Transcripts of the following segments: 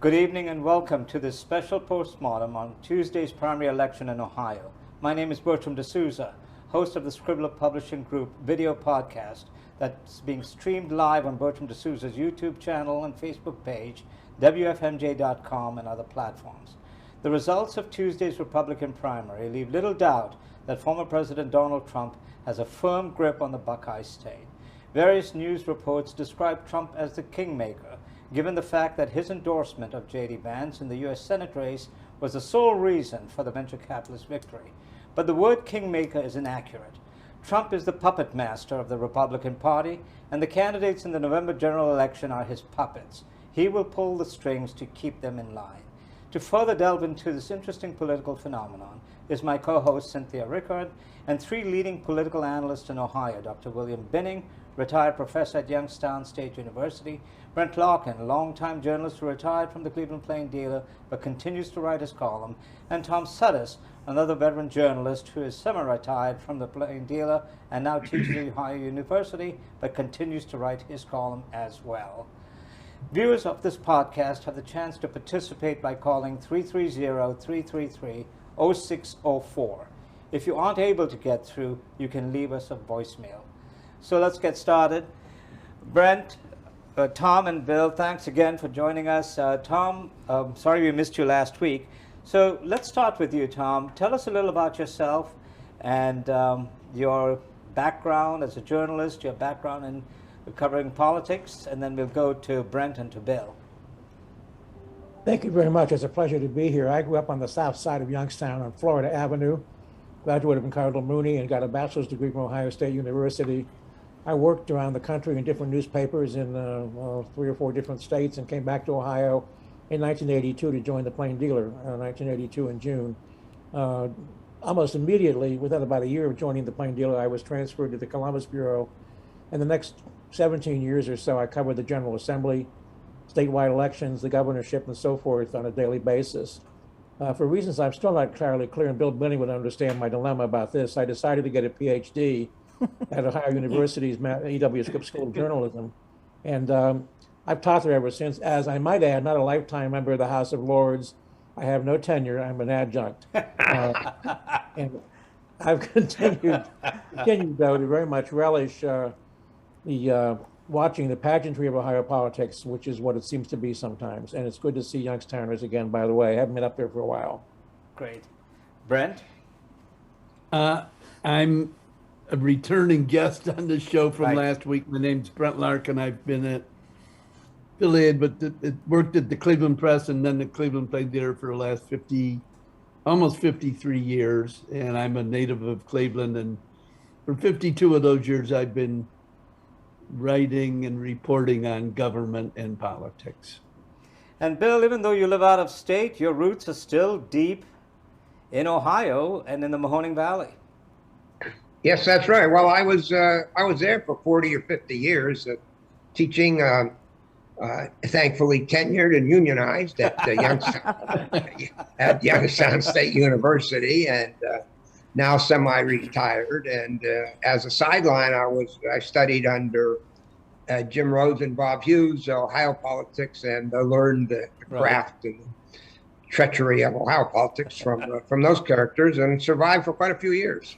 Good evening and welcome to this special postmortem on Tuesday's primary election in Ohio. My name is Bertram Souza, host of the Scribbler Publishing Group video podcast that's being streamed live on Bertram Souza's YouTube channel and Facebook page, WFMJ.com, and other platforms. The results of Tuesday's Republican primary leave little doubt that former President Donald Trump has a firm grip on the Buckeye State. Various news reports describe Trump as the kingmaker, given the fact that his endorsement of J.D. Vance in the U.S. Senate race was the sole reason for the venture capitalist victory. But the word kingmaker is inaccurate. Trump is the puppet master of the Republican Party, and the candidates in the November general election are his puppets. He will pull the strings to keep them in line. To further delve into this interesting political phenomenon is my co-host Cynthia Rickard and three leading political analysts in Ohio, Dr. William Binning, retired professor at Youngstown State University; Brent Larkin, a longtime journalist who retired from the Cleveland Plain Dealer but continues to write his column; and Tom Suddes, another veteran journalist who is semi-retired from the Plain Dealer and now teaches at Ohio University but continues to write his column as well. Viewers of this podcast have the chance to participate by calling 330-333-0604. If you aren't able to get through, you can leave us a voicemail. So let's get started. Brent, Tom, and Bill, thanks again for joining us. Tom, sorry we missed you last week. So let's start with you, Tom. Tell us a little about yourself and your background as a journalist, your background in covering politics, and then we'll go to Brent and to Bill. Thank you very much. It's a pleasure to be here. I grew up on the south side of Youngstown on Florida Avenue, graduated from Cardinal Mooney and got a bachelor's degree from Ohio State University. I worked around the country in different newspapers in 3 or 4 different states and came back to Ohio in 1982 to join the Plain Dealer, 1982 in June. Almost immediately, within about a year of joining the Plain Dealer, I was transferred to the Columbus Bureau. And the next 17 years or so, I covered the General Assembly, statewide elections, the governorship, and so forth on a daily basis. For reasons I'm still not entirely clear, and Bill Binning would understand my dilemma about this, I decided to get a PhD at Ohio University's E.W. Scripps School of Journalism. And I've taught there ever since, as I might add, not a lifetime member of the House of Lords. I have no tenure. I'm an adjunct. And I've continued though, to very much relish watching the pageantry of Ohio politics, which is what it seems to be sometimes. And it's good to see Youngstowners again, by the way. I haven't been up there for a while. Great. Brent? I'm a returning guest on the show from last week. My name's Brent Larkin. I've been affiliated, but worked at the Cleveland Press and then the Cleveland Plain Dealer for the last almost 53 years. And I'm a native of Cleveland. And for 52 of those years, I've been writing and reporting on government and politics. And Bill, even though you live out of state, your roots are still deep in Ohio and in the Mahoning Valley. Yes, that's right. Well, I was there for 40 or 50 years, teaching, thankfully tenured and unionized at Youngstown State University, and now semi-retired. And as a sideline, I studied under Jim Rhodes and Bob Hughes, Ohio politics, and learned the craft and treachery of Ohio politics from those characters, and survived for quite a few years.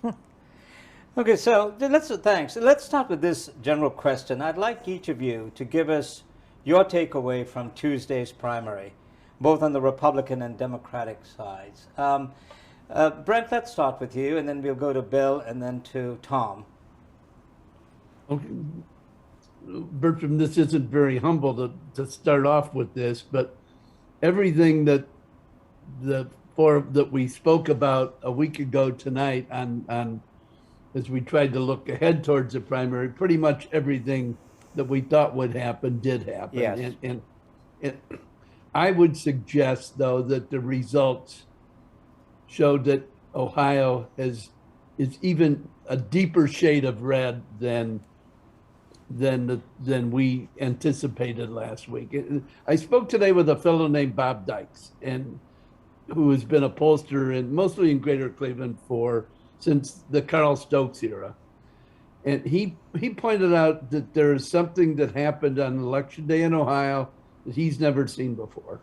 Okay, so thanks. Let's start with this general question. I'd like each of you to give us your takeaway from Tuesday's primary, both on the Republican and Democratic sides. Brent, let's start with you, and then we'll go to Bill, and then to Tom. Okay. Bertram, this isn't very humble to start off with this, but everything that we spoke about a week ago tonight on as we tried to look ahead towards the primary, pretty much everything that we thought would happen did happen. Yes. And I would suggest, though, that the results showed that Ohio is even a deeper shade of red than we anticipated last week. I spoke today with a fellow named Bob Dykes, and who has been a pollster mostly in Greater Cleveland since the Carl Stokes era. And he pointed out that there is something that happened on Election Day in Ohio that he's never seen before.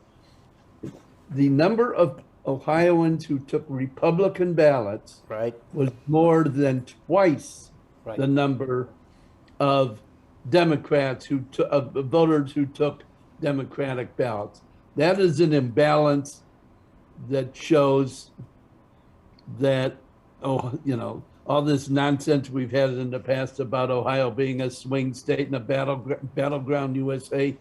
the number of Ohioans who took Republican ballots Right. was more than twice Right. the number of Democrats of voters who took Democratic ballots. That is an imbalance that shows that, all this nonsense we've had in the past about Ohio being a swing state and a battleground USA,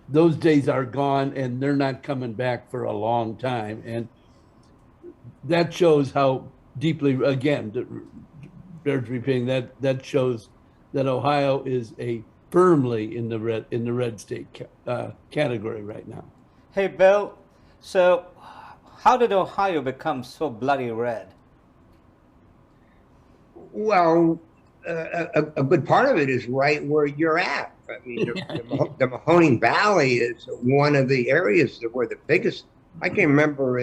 those days are gone and they're not coming back for a long time. And that shows how deeply, again, bears repeating, that shows that Ohio is firmly in the red state category right now. Hey, Bill, so how did Ohio become so bloody red? Well, a good part of it is right where you're at. I mean, the Mahoning Valley is one of the areas that were the biggest. I can remember,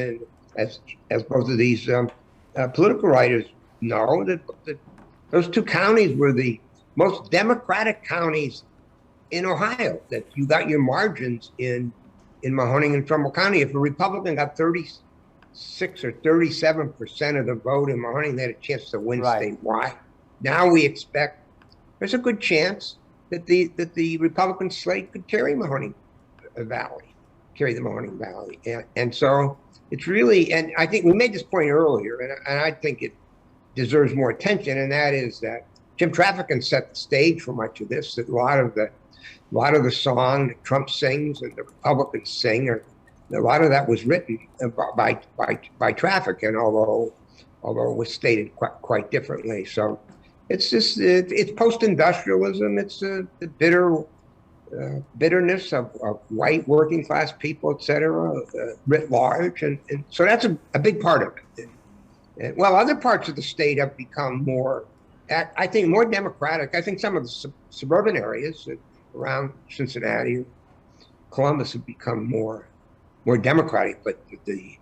as both of these political writers know, that those two counties were the most Democratic counties in Ohio. That you got your margins in Mahoning and Trumbull County. If a Republican got 36 or 37% of the vote in Mahoning, they had a chance to win statewide. Now we expect there's a good chance that the Republican slate could carry the Mahoning Valley. And so it's really, and I think we made this point earlier, and I think it deserves more attention, and that is that Jim Trafficant set the stage for much of this. That a lot of the song that Trump sings and the Republicans sing, or a lot of that was written by Trafficant, although it was stated quite differently. So it's just it's post-industrialism. It's the bitterness of white working class people, et cetera, writ large, and so that's a big part of it. And, well, other parts of the state have become more, I think, more democratic. I think some of the suburban areas around Cincinnati, Columbus have become more democratic, but the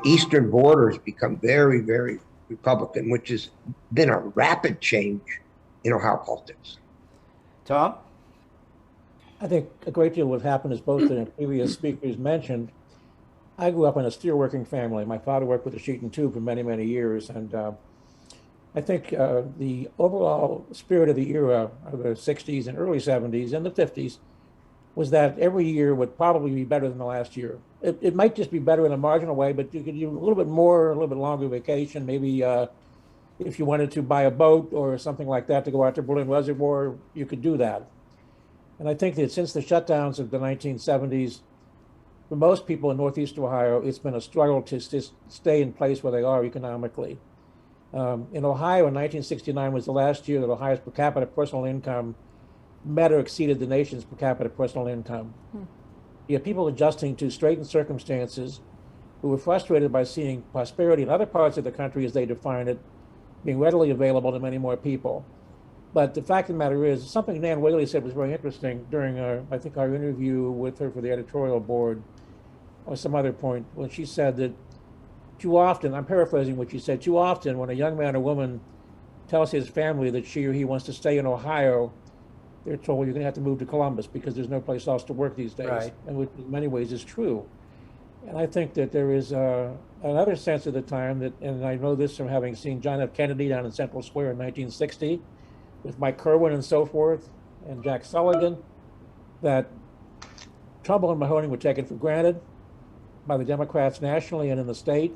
eastern border has become very, very Republican, which has been a rapid change in Ohio politics. Tom? I think a great deal would happen, as both the previous speakers mentioned. I grew up in a steelworking family. My father worked with a sheet and tube for many, many years. And I think the overall spirit of the era of the 60s and early 70s and the 50s was that every year would probably be better than the last year. It might just be better in a marginal way, but you could do a little bit more, a little bit longer vacation. Maybe if you wanted to buy a boat or something like that to go out to Berlin Reservoir, you could do that. And I think that since the shutdowns of the 1970s, for most people in Northeast Ohio, it's been a struggle to stay in place where they are economically. In Ohio, in 1969 was the last year that Ohio's per capita personal income met or exceeded the nation's per capita personal income. You have people adjusting to straitened circumstances who were frustrated by seeing prosperity in other parts of the country, as they define it, being readily available to many more people. But the fact of the matter is, something Nan Whaley said was very interesting during, I think, our interview with her for the editorial board, or some other point, when she said that too often, I'm paraphrasing what she said, too often when a young man or woman tells his family that she or he wants to stay in Ohio, they're told, you're going to have to move to Columbus because there's no place else to work these days, Right. and which in many ways is true. And I think that there is another sense of the time that, and I know this from having seen John F. Kennedy down in Central Square in 1960, with Mike Kerwin and so forth, and Jack Sullivan, that Trumbull and Mahoning were taken for granted by the Democrats nationally and in the state,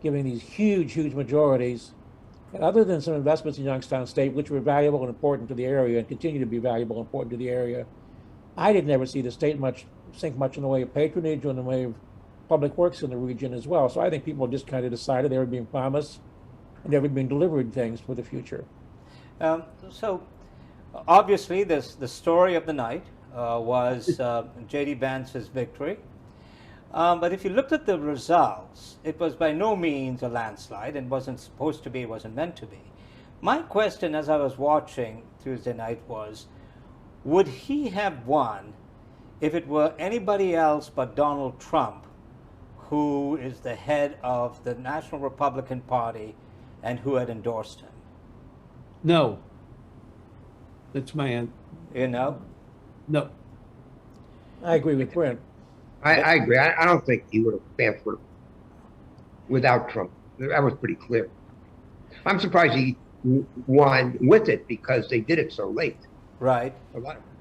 giving these huge, huge majorities. And other than some investments in Youngstown State, which were valuable and important to the area and continue to be valuable and important to the area, I did never see the state sink much in the way of patronage or in the way of public works in the region as well. So I think people just kind of decided they were being promised and never being delivered things for the future. So obviously the story of the night was J.D. Vance's victory. But if you looked at the results, it was by no means a landslide and wasn't supposed to be, wasn't meant to be. My question as I was watching Tuesday night was, would he have won if it were anybody else but Donald Trump, who is the head of the National Republican Party and who had endorsed him? No. That's my answer. You know? No. I agree with Brent. I agree. I don't think he would have advanced without Trump. That was pretty clear. I'm surprised he won with it because they did it so late. Right.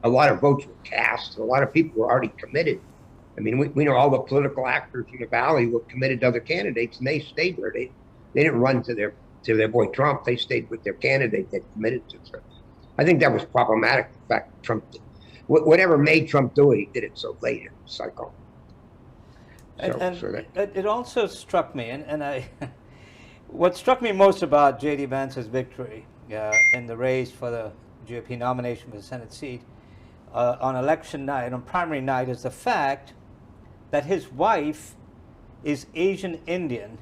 A lot of votes were cast. A lot of people were already committed. I mean, we know all the political actors in the Valley were committed to other candidates, and they stayed there. They didn't run to their boy Trump. They stayed with their candidate they committed to. So I think that was problematic. The fact that Trump, whatever made Trump do it, he did it so late in the cycle. It also struck me, and I, what struck me most about J.D. Vance's victory in the race for the GOP nomination for the Senate seat on election night, on primary night, is the fact that his wife is Asian Indian,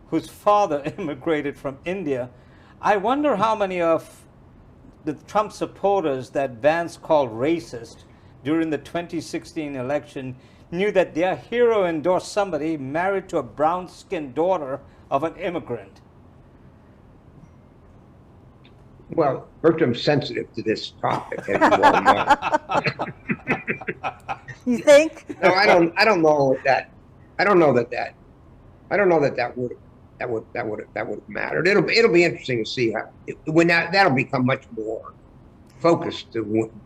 whose father immigrated from India. I wonder how many of the Trump supporters that Vance called racist during the 2016 election knew that their hero endorsed somebody married to a brown-skinned daughter of an immigrant. Well, Bertram's sensitive to this topic, as you well know. You think? No, I don't know that. I don't know that would have mattered. It'll be interesting to see how when that'll become much more focused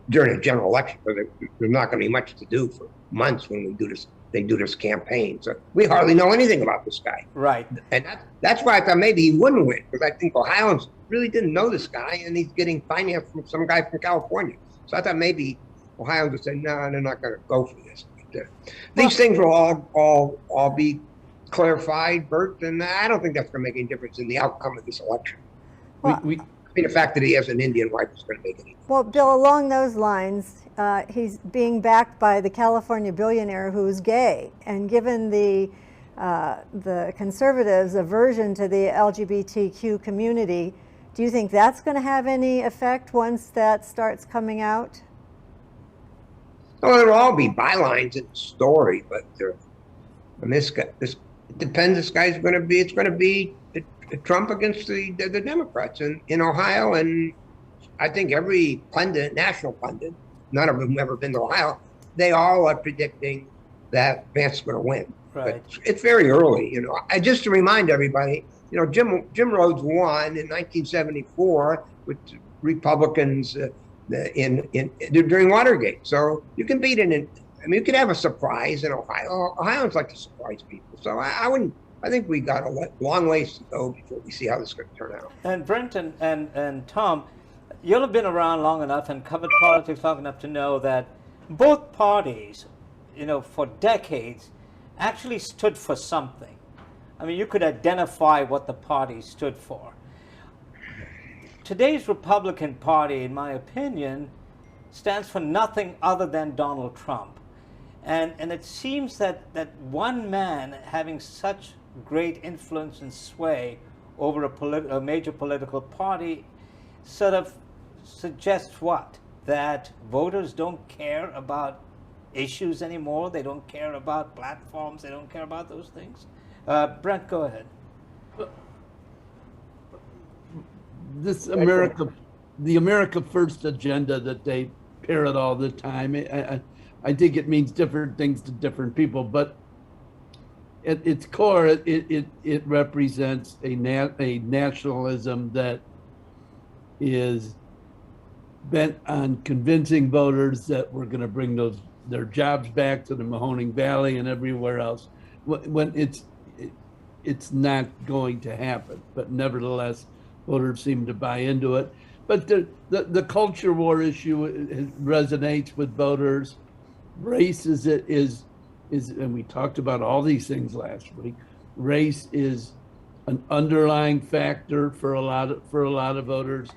during a general election, because there's not going to be much to do for months when we do this. They do this campaign, so we hardly know anything about this guy. Right. And that's why I thought maybe he wouldn't win, because I think Ohioans really didn't know this guy, and he's getting financed from some guy from California. So I thought maybe Ohioans would say, no, they're not going to go for this. But, these things will all be clarified, Bert, and I don't think that's going to make any difference in the outcome of this election. Well, I mean, the fact that he has an Indian wife is going to make any difference. Well, Bill, along those lines, he's being backed by the California billionaire who's gay, and given the conservatives' aversion to the LGBTQ community, do you think that's going to have any effect once that starts coming out? Well, there'll all be bylines in the story, but it depends. This guy's going to be. It's going to be Trump against the Democrats in Ohio, and I think every pundit, national pundit, none of them have ever been to Ohio, they all are predicting that Vance is going to win. Right. But it's very early, you know. Just to remind everybody, you know, Jim Rhodes won in 1974 with Republicans during Watergate. So you can beat it. I mean, you could have a surprise in Ohio. Ohioans like to surprise people. So I wouldn't. I think we got a long ways to go before we see how this is going to turn out. And Brent and Tom, you'll have been around long enough and covered politics long enough to know that both parties, you know, for decades, actually stood for something. I mean, you could identify what the party stood for. Today's Republican Party, in my opinion, stands for nothing other than Donald Trump. And it seems that one man having such great influence and sway over a major political party sort of suggests what? That voters don't care about issues anymore. They don't care about platforms. They don't care about those things. Brent, go ahead. This the America First agenda that they parrot all the time, I think it means different things to different people, but at its core, it represents a nationalism that is bent on convincing voters that we're going to bring their jobs back to the Mahoning Valley and everywhere else, when it's not going to happen. But nevertheless, voters seem to buy into it. But the culture war issue resonates with voters. Race is, and we talked about all these things last week. Race is an underlying factor for a lot of voters.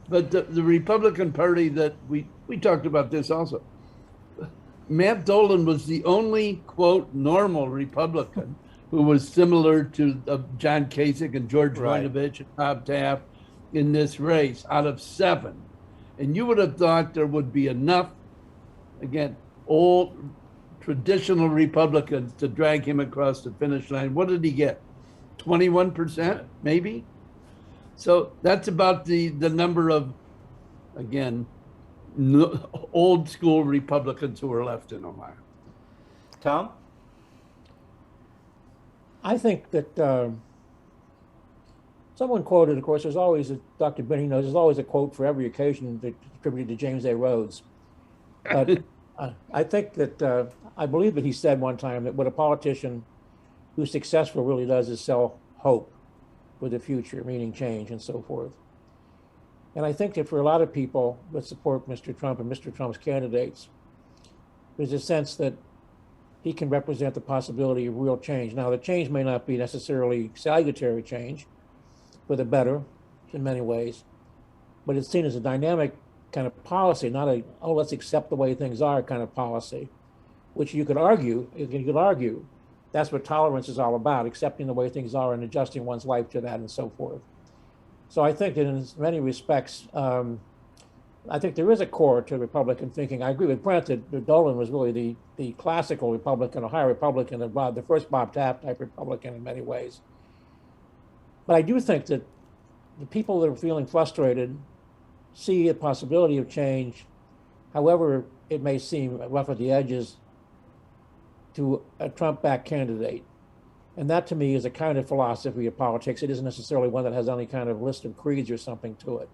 But the Republican Party that we talked about this also. Matt Dolan was the only, quote, normal Republican who was similar to John Kasich and George Voinovich and Bob Taft in this race out of 7. And you would have thought there would be enough, again, old traditional Republicans to drag him across the finish line. What did he get? 21%, maybe? So that's about the number of, again, old school Republicans who are left in Ohio. Tom? I think that someone quoted, of course, there's always Dr. Benny knows, there's always a quote for every occasion attributed to James A. Rhodes. But I think that, I believe that he said one time that what a politician who's successful really does is sell hope for the future, meaning change and so forth. And I think that for a lot of people that support Mr. Trump and Mr. Trump's candidates, there's a sense that he can represent the possibility of real change. Now, the change may not be necessarily salutary change for the better in many ways, but it's seen as a dynamic kind of policy, not a, oh, let's accept the way things are kind of policy, which you could argue that's what tolerance is all about, accepting the way things are and adjusting one's life to that and so forth. So I think that in many respects, I think there is a core to Republican thinking. I agree with Brent that Dolan was really the classical Republican, Ohio Republican, the first Bob Taft type Republican in many ways. But I do think that the people that are feeling frustrated see a possibility of change, however it may seem rough at the edges, to a Trump-backed candidate. And that to me is a kind of philosophy of politics. It isn't necessarily one that has any kind of list of creeds or something to it.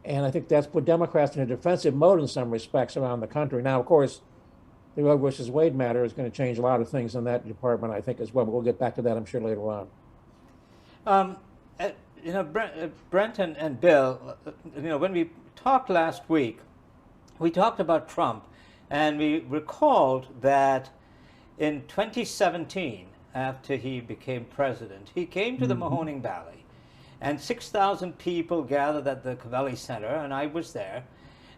And I think that's put Democrats in a defensive mode in some respects around the country. Now, of course, the Roe versus Wade matter is going to change a lot of things in that department, I think, as well. But we'll get back to that, I'm sure, later on. Brent and Bill, when we talked last week, we talked about Trump, and we recalled that in 2017, after he became president, he came to the Mahoning Valley, and 6,000 people gathered at the Covelli Center, and I was there.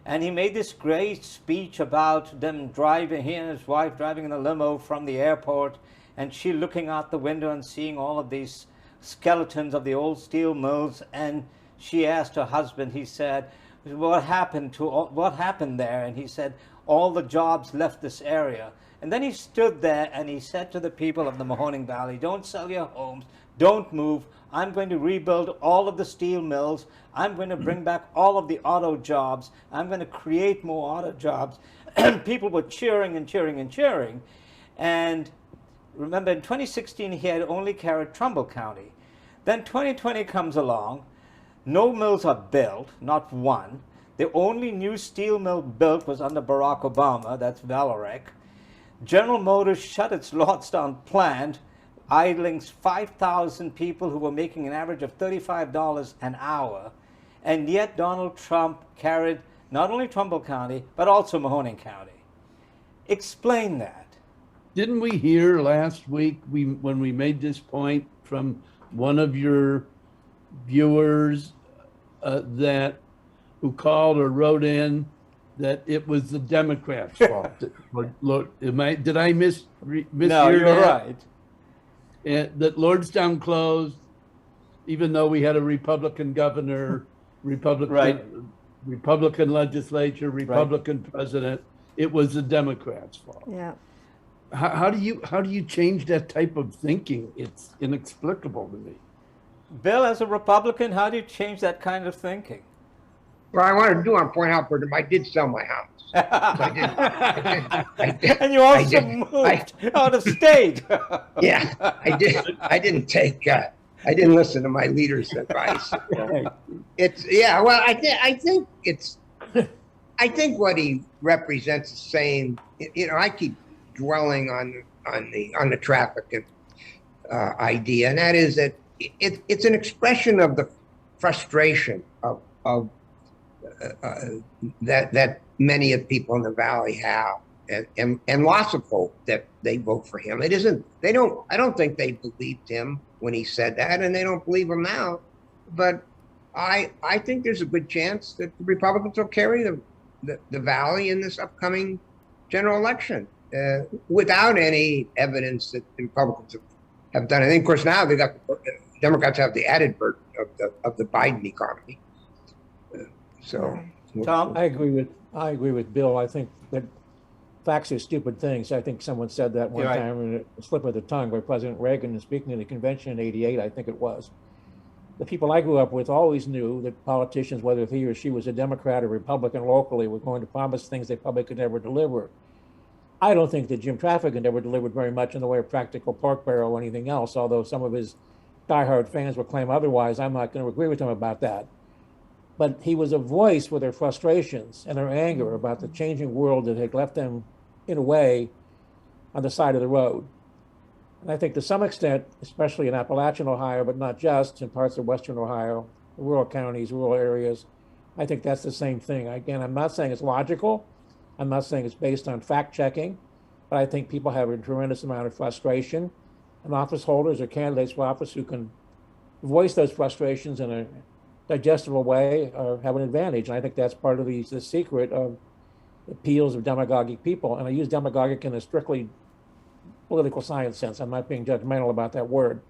And he made this great speech about them driving, he and his wife driving in a limo from the airport, and she looking out the window and seeing all of these skeletons of the old steel mills. And she asked her husband, he said, what happened there? And he said, all the jobs left this area. And then he stood there and he said to the people of the Mahoning Valley, don't sell your homes, don't move. I'm going to rebuild all of the steel mills. I'm going to bring back all of the auto jobs. I'm going to create more auto jobs. And people were cheering and cheering and cheering. And remember, in 2016, he had only carried Trumbull County. Then 2020 comes along. No mills are built, not one. The only new steel mill built was under Barack Obama, that's Valorec. General Motors shut its Lordstown plant, idling 5,000 people who were making an average of $35 an hour. And yet Donald Trump carried not only Trumbull County, but also Mahoning County. Explain that. Didn't we hear last week when we made this point from one of your viewers who called or wrote in that it was the Democrats' fault? Did I mishear No, you're that? right. That Lordstown closed, even though we had a Republican governor, Republican legislature, Republican president, it was the Democrats' fault. Yeah. How do you change that type of thinking? It's inexplicable to me. Bill, as a Republican, how do you change that kind of thinking? Well, I want to point out, Bertram, I did sell my house. I did. And you also moved out of state. Yeah, I did. I didn't listen to my leader's advice. Well, I think what he represents is saying, I keep dwelling on the traffic idea, and that is that it's an expression of the frustration of that many of people in the valley have, and lots of hope that they vote for him. I don't think they believed him when he said that, and they don't believe him now. But I think there's a good chance that the Republicans will carry the valley in this upcoming general election without any evidence that the Republicans have done. I think, of course, now Democrats have the added burden of the Biden economy. Tom? I agree with Bill. I think that facts are stupid things. I think someone said that one time in a slip of the tongue by President Reagan speaking at the convention in '88, I think it was. The people I grew up with always knew that politicians, whether he or she was a Democrat or Republican locally, were going to promise things they probably could never deliver. I don't think that Jim Trafficant ever delivered very much in the way of practical pork barrel or anything else, although some of his diehard fans will claim otherwise. I'm not going to agree with him about that. But he was a voice for their frustrations and their anger about the changing world that had left them, in a way, on the side of the road. And I think to some extent, especially in Appalachian Ohio, but not just, in parts of Western Ohio, rural counties, rural areas, I think that's the same thing. Again, I'm not saying it's logical. I'm not saying it's based on fact checking, but I think people have a tremendous amount of frustration, and office holders or candidates for office who can voice those frustrations in a digestible way have an advantage. And I think that's part of the secret of appeals of demagogic people. And I use demagogic in a strictly political science sense. I'm not being judgmental about that word,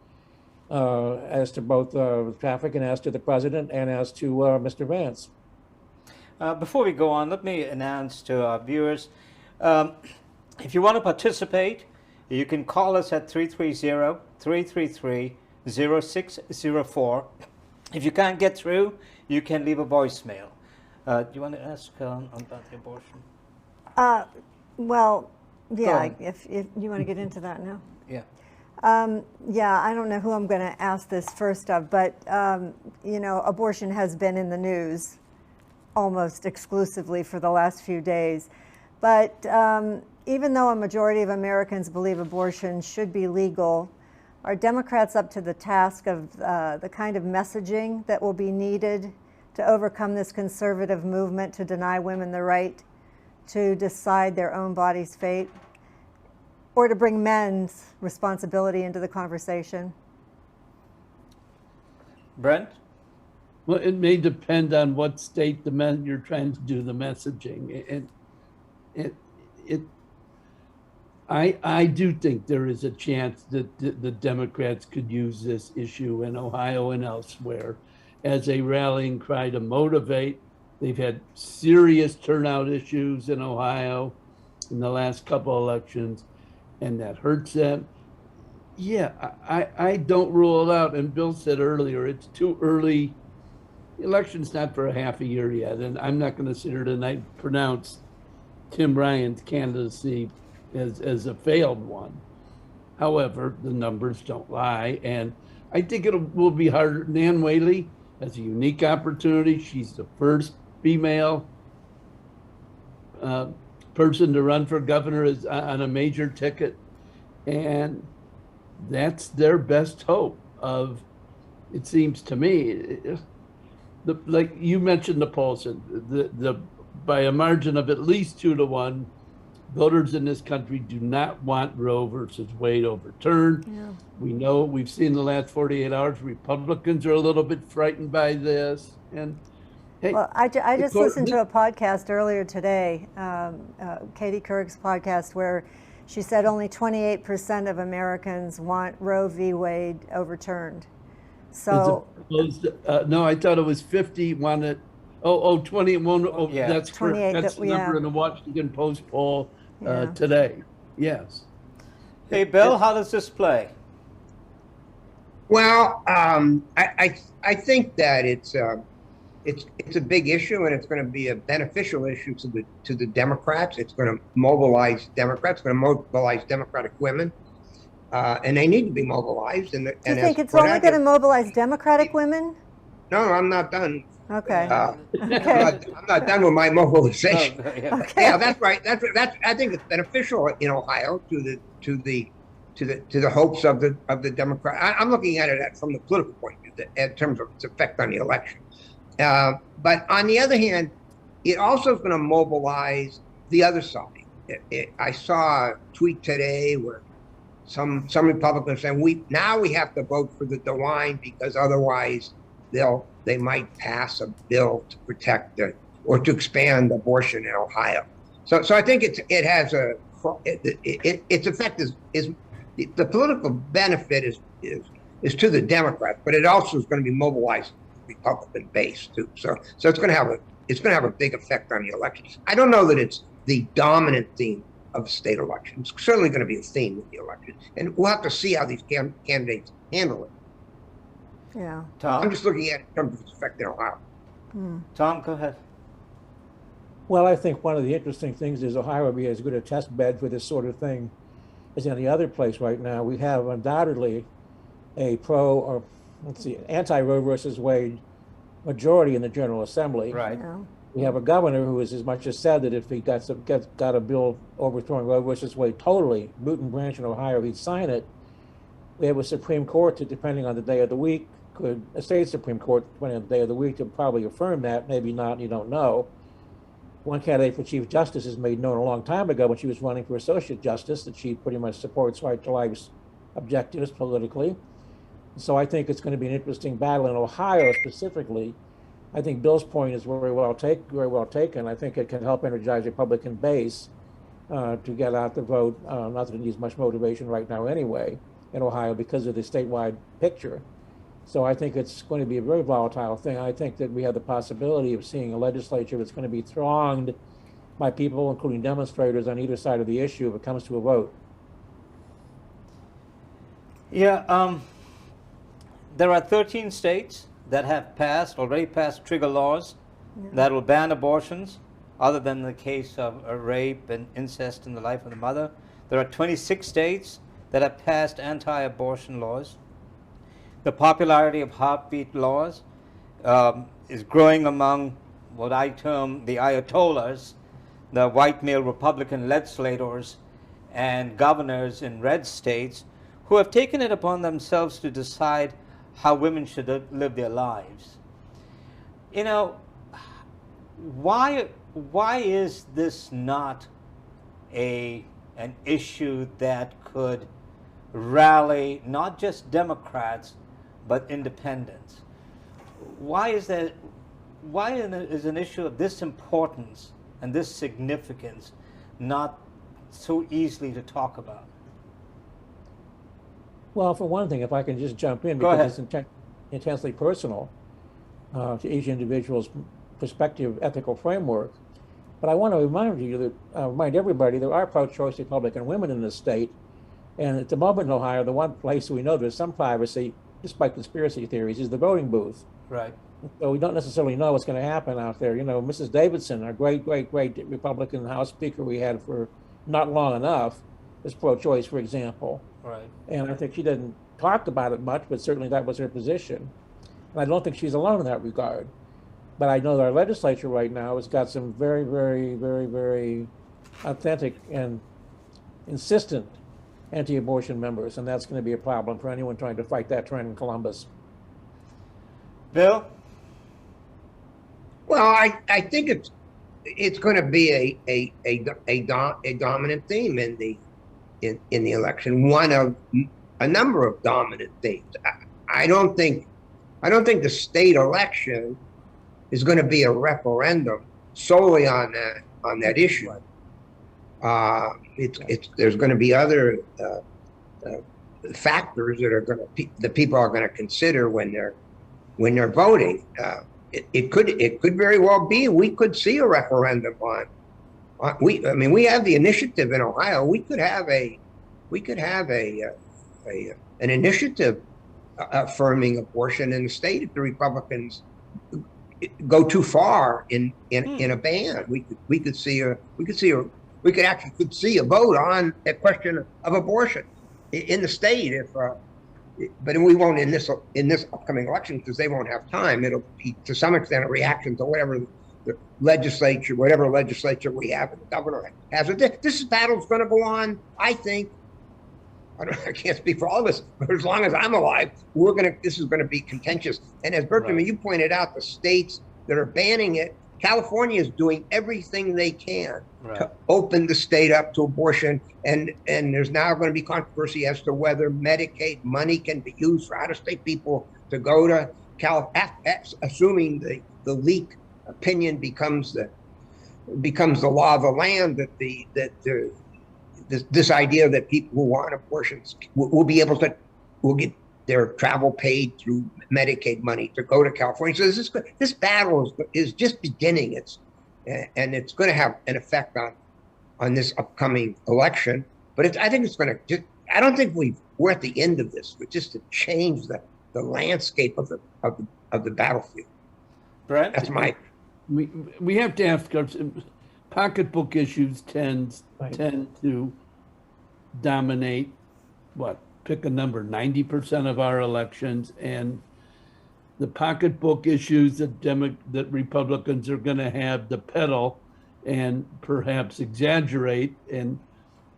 as to both traffic and as to the president and as to Mr. Vance. Before we go on, let me announce to our viewers, if you want to participate, you can call us at 330-333-0604. If you can't get through, you can leave a voicemail. Do you want to ask about the abortion? Well, yeah, if you want to get into that now. Yeah. Yeah, I don't know who I'm going to ask this first of, but, you know, abortion has been in the news almost exclusively for the last few days. But even though a majority of Americans believe abortion should be legal, are Democrats up to the task of the kind of messaging that will be needed to overcome this conservative movement to deny women the right to decide their own body's fate, or to bring men's responsibility into the conversation? Brent? Well, it may depend on what state you're trying to do the messaging. I do think there is a chance that the Democrats could use this issue in Ohio and elsewhere as a rallying cry to motivate. They've had serious turnout issues in Ohio in the last couple elections, and that hurts them. Yeah, I don't rule it out. And Bill said earlier, it's too early. The election's not for a half a year yet, and I'm not going to sit here tonight and pronounce Tim Ryan's candidacy as a failed one. However, the numbers don't lie, and I think it will be harder. Nan Whaley has a unique opportunity. She's the first female person to run for governor on a major ticket, and that's their best hope of, it seems to me. Like you mentioned the polls, the by a margin of at least 2-1, voters in this country do not want Roe versus Wade overturned. Yeah. We know, we've seen the last 48 hours, Republicans are a little bit frightened by this. And hey, well, I just listened to a podcast earlier today, Katie Couric's podcast, where she said only 28% of Americans want Roe v. Wade overturned. So no, I thought it was 50 wanted. 21. Oh, yeah. That's correct. That's the number in the Washington Post poll today. Yes. Hey, Bill, how does this play? Well, I think that it's a big issue, and it's going to be a beneficial issue to the Democrats. It's going to mobilize Democrats. It's going to mobilize Democratic women. And they need to be mobilized. Do you think it's only going to mobilize Democratic women? No, I'm not done. Okay. I'm not done with my mobilization. Okay. Yeah, that's right. I think it's beneficial in Ohio to the hopes of the Democrat. I'm looking at it from the political point of view, in terms of its effect on the election. But on the other hand, it also is going to mobilize the other side. I saw a tweet today where some Republicans saying we have to vote for the DeWine because otherwise they might pass a bill to protect or to expand abortion in Ohio. So I think its effect is the political benefit is to the Democrats, but it also is going to be mobilizing the Republican base too. So it's going to have a big effect on the election. I don't know that it's the dominant theme of the state election. It's certainly going to be a theme of the election, and we'll have to see how these candidates handle it. Yeah. Tom? I'm just looking at it in terms of its effect in Ohio. Tom, go ahead. Well, I think one of the interesting things is Ohio will be as good a test bed for this sort of thing as any other place right now. We have undoubtedly a anti-Roe versus Wade majority in the General Assembly. Right. Yeah. We have a governor who has as much as said that if he got a bill overthrowing Roe versus Wade totally, root and branch in Ohio, he'd sign it. We have a Supreme Court that, depending on the day of the week, a state Supreme Court, depending on the day of the week, to probably affirm that, maybe not, you don't know. One candidate for Chief Justice has made known a long time ago when she was running for Associate Justice that she pretty much supports right to life's objectives politically. So I think it's going to be an interesting battle in Ohio specifically. I think Bill's point is very well taken. I think it can help energize the Republican base to get out the vote. Not that it needs much motivation right now anyway in Ohio because of the statewide picture. So I think it's going to be a very volatile thing. I think that we have the possibility of seeing a legislature that's going to be thronged by people, including demonstrators on either side of the issue if it comes to a vote. Yeah, there are 13 states that have already passed trigger laws that will ban abortions, other than the case of a rape and incest in the life of the mother. There are 26 states that have passed anti-abortion laws. The popularity of heartbeat laws is growing among what I term the Ayatollahs, the white male Republican legislators and governors in red states who have taken it upon themselves to decide how women should live their lives. You know, why is this not an issue that could rally not just Democrats but independents? Why is an issue of this importance and this significance not so easily to talk about? Well, for one thing, if I can just jump in, Go because ahead. it's intensely personal to each individual's perspective, ethical framework. But I want to remind everybody there are pro-choice Republican women in this state. And at the moment in Ohio, the one place we know there's some privacy, despite conspiracy theories, is the voting booth. Right. So we don't necessarily know what's going to happen out there. You know, Mrs. Davidson, our great Republican House Speaker we had for not long enough, is pro-choice, for example. Right. And I think she didn't talk about it much, but certainly that was her position. And I don't think she's alone in that regard. But I know that our legislature right now has got some very, very, very, very authentic and insistent anti-abortion members, and that's going to be a problem for anyone trying to fight that trend in Columbus. Bill? Well, I think it's going to be a dominant theme in the election. One of a number of dominant themes. I don't think the state election is going to be a referendum solely on that issue. There's going to be other factors that people are going to consider when they're voting. It could very well be we could see a referendum on. We have the initiative in Ohio. We could have an initiative affirming abortion in the state if the Republicans go too far in a ban. We could actually see a vote on a question of abortion in the state but we won't in this upcoming election because they won't have time. It'll be to some extent a reaction to whatever legislature we have and the governor has. This battle's going to go on, I think. I can't speak for all of us, but as long as I'm alive, this is going to be contentious. And as Bertram, you pointed out, the states that are banning it, California is doing everything they can to open the state up to abortion. And there's now going to be controversy as to whether Medicaid money can be used for out-of-state people to go to California, assuming the leak opinion becomes the law of the land, this idea that people who want abortions will get their travel paid through Medicaid money to go to California. So this battle is just beginning. And it's going to have an effect on this upcoming election. But I think it's going to. I don't think we're at the end of this. But just to change the landscape of the battlefield. Brent? That's my. We have to ask pocketbook issues tend to dominate, pick a number, 90% of our elections, and the pocketbook issues that Republicans are going to have to peddle and perhaps exaggerate and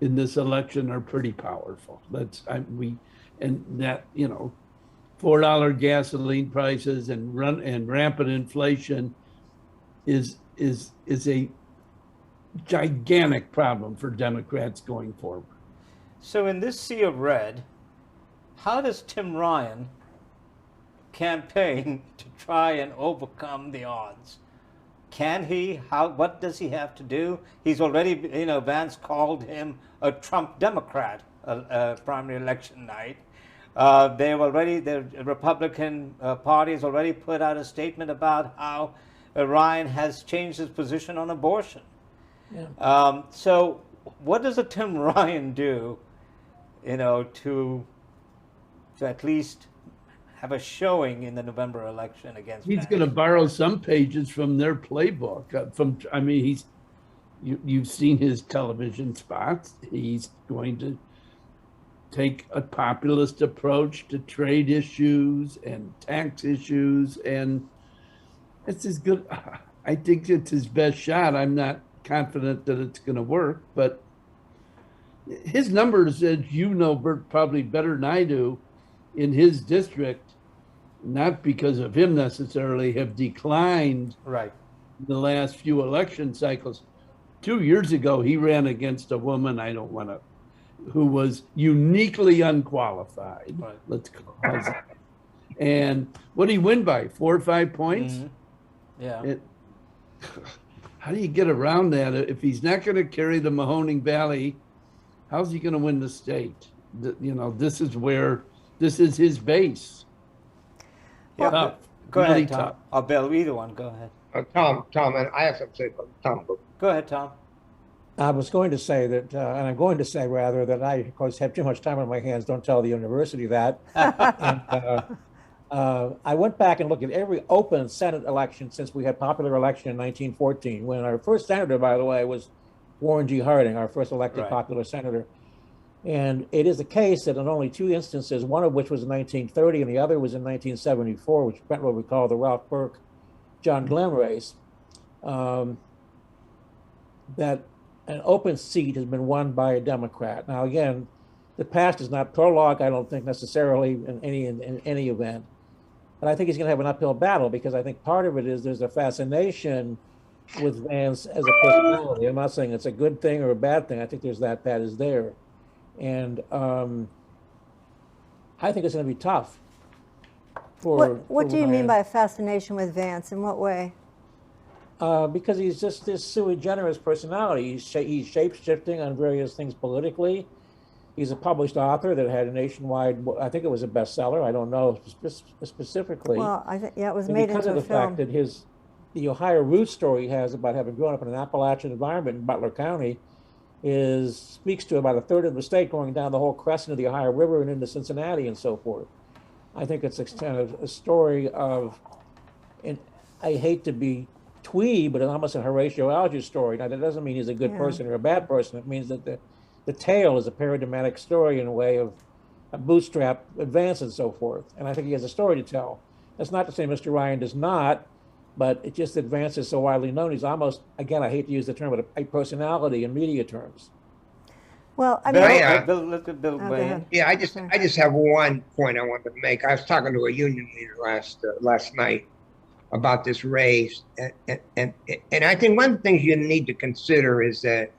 in this election are pretty powerful. $4 gasoline prices and rampant inflation is a gigantic problem for Democrats going forward. So in this sea of red, how does Tim Ryan campaign to try and overcome the odds? Can he? What does he have to do? He's already, Vance called him a Trump Democrat primary election night. The Republican Party has already put out a statement about how Ryan has changed his position on abortion. Yeah. So what does a Tim Ryan do, to at least have a showing in the November election against He's going to borrow some pages from their playbook. You've seen his television spots. He's going to take a populist approach to trade issues and tax issues, and it's as good. I think it's his best shot. I'm not confident that it's going to work, but his numbers, as Bert, probably better than I do, in his district, not because of him necessarily, have declined in the last few election cycles. 2 years ago, he ran against a woman who was uniquely unqualified. Right. Let's call it. And what did he win by? 4 or 5 points? Mm-hmm. Yeah. How do you get around that? If he's not going to carry the Mahoning Valley, how's he going to win the state? This is his base. Yeah, tough. Go really ahead, Tom. tough. Or Bill, either one. Go ahead. Tom, and I have something to say about Tom. Go ahead, Tom. I was going to say that, and I'm going to say rather that I, of course, have too much time on my hands. Don't tell the university that. I went back and looked at every open Senate election since we had popular election in 1914, when our first senator, by the way, was Warren G. Harding, our first elected popular senator. And it is the case that in only 2 instances, one of which was in 1930 and the other was in 1974, which Brent will recall, the Ralph Burke, John Glenn race, that an open seat has been won by a Democrat. Now, again, the past is not prologue, I don't think necessarily in any event. But I think he's going to have an uphill battle because I think part of it is there's a fascination with Vance as a personality. I'm not saying it's a good thing or a bad thing. I think there's that is there. And I think it's going to be tough. What do you mean by fascination with Vance? In what way? Because he's just this sui generis personality. He's shape-shifting on various things politically. He's a published author that had a nationwide, I think it was a bestseller. I don't know specifically. Well, I think, it was made into a film. Because of the fact that the Ohio root story he has about having grown up in an Appalachian environment in Butler County speaks to about a third of the state going down the whole crescent of the Ohio River and into Cincinnati and so forth. I think it's kind of a story of, and I hate to be twee, but it's almost a Horatio Alger story. Now, that doesn't mean he's a good person or a bad person. It means that the tale is a paradigmatic story in a way of a bootstrap advance and so forth. And I think he has a story to tell. That's not to say Mr. Ryan does not, but it just advances so widely known. He's almost, again, I hate to use the term, but a personality in media terms. Well, I mean, Bill, I just have one point I wanted to make. I was talking to a union leader last night about this race, and I think one of the things you need to consider is that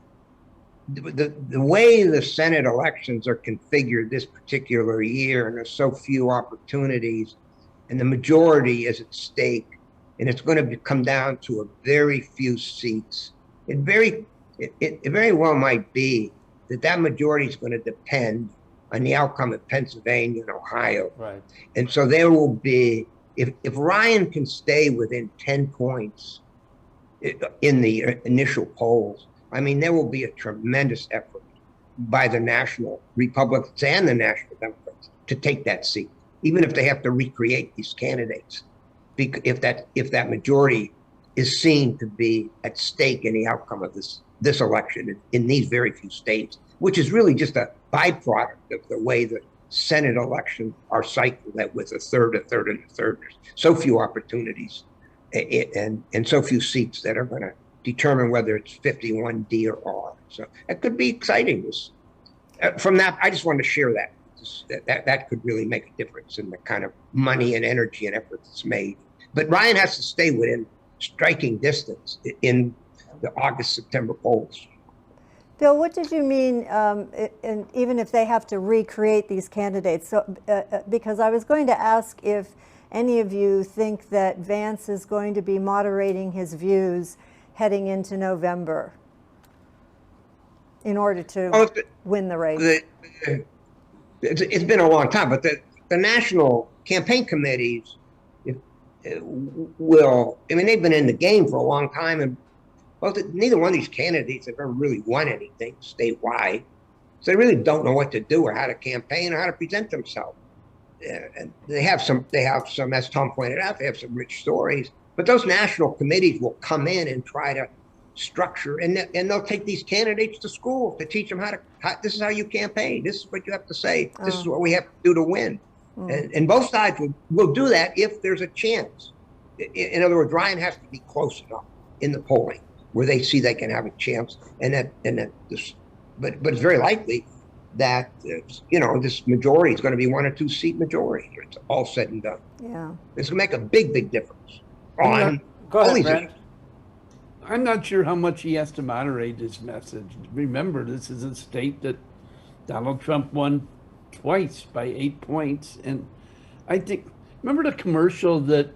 the way the Senate elections are configured this particular year, and there's so few opportunities, and the majority is at stake, and it's going to come down to a very few seats. It very well might be that majority is going to depend on the outcome of Pennsylvania and Ohio. Right. And so there will be, if Ryan can stay within 10 points in the initial polls, I mean, there will be a tremendous effort by the national Republicans and the national Democrats to take that seat, even if they have to recreate these candidates. If that majority is seen to be at stake in the outcome of this election in these very few states, which is really just a byproduct of the way that Senate elections are cycled, that with a third, and a third. There's so few opportunities and so few seats that are going to determine whether it's 51D or R. So it could be exciting. From that, I just wanted to share that. That could really make a difference in the kind of money and energy and effort that's made. But Ryan has to stay within striking distance in the August-September polls. Bill, what did you mean, and even if they have to recreate these candidates? So, because I was going to ask if any of you think that Vance is going to be moderating his views heading into November in order to win the race. It's been a long time, but the national campaign committees will, I mean, they've been in the game for a long time, and neither one of these candidates have ever really won anything statewide. So they really don't know what to do or how to campaign or how to present themselves. And they have some, as Tom pointed out, they have some rich stories, but those national committees will come in and try to structure, and they'll take these candidates to school to teach them this is how you campaign. This is what you have to say. This is what we have to do to win. And both sides will do that if there's a chance. In other words, Ryan has to be close enough in the polling where they see they can have a chance, but it's very likely that this majority is going to be 1 or 2 seat majority. It's all said and done. Yeah, it's going to make a big difference. Go ahead, Brent. I'm not sure how much he has to moderate his message. Remember, this is a state that Donald Trump won twice by 8 points. And I think, remember the commercial that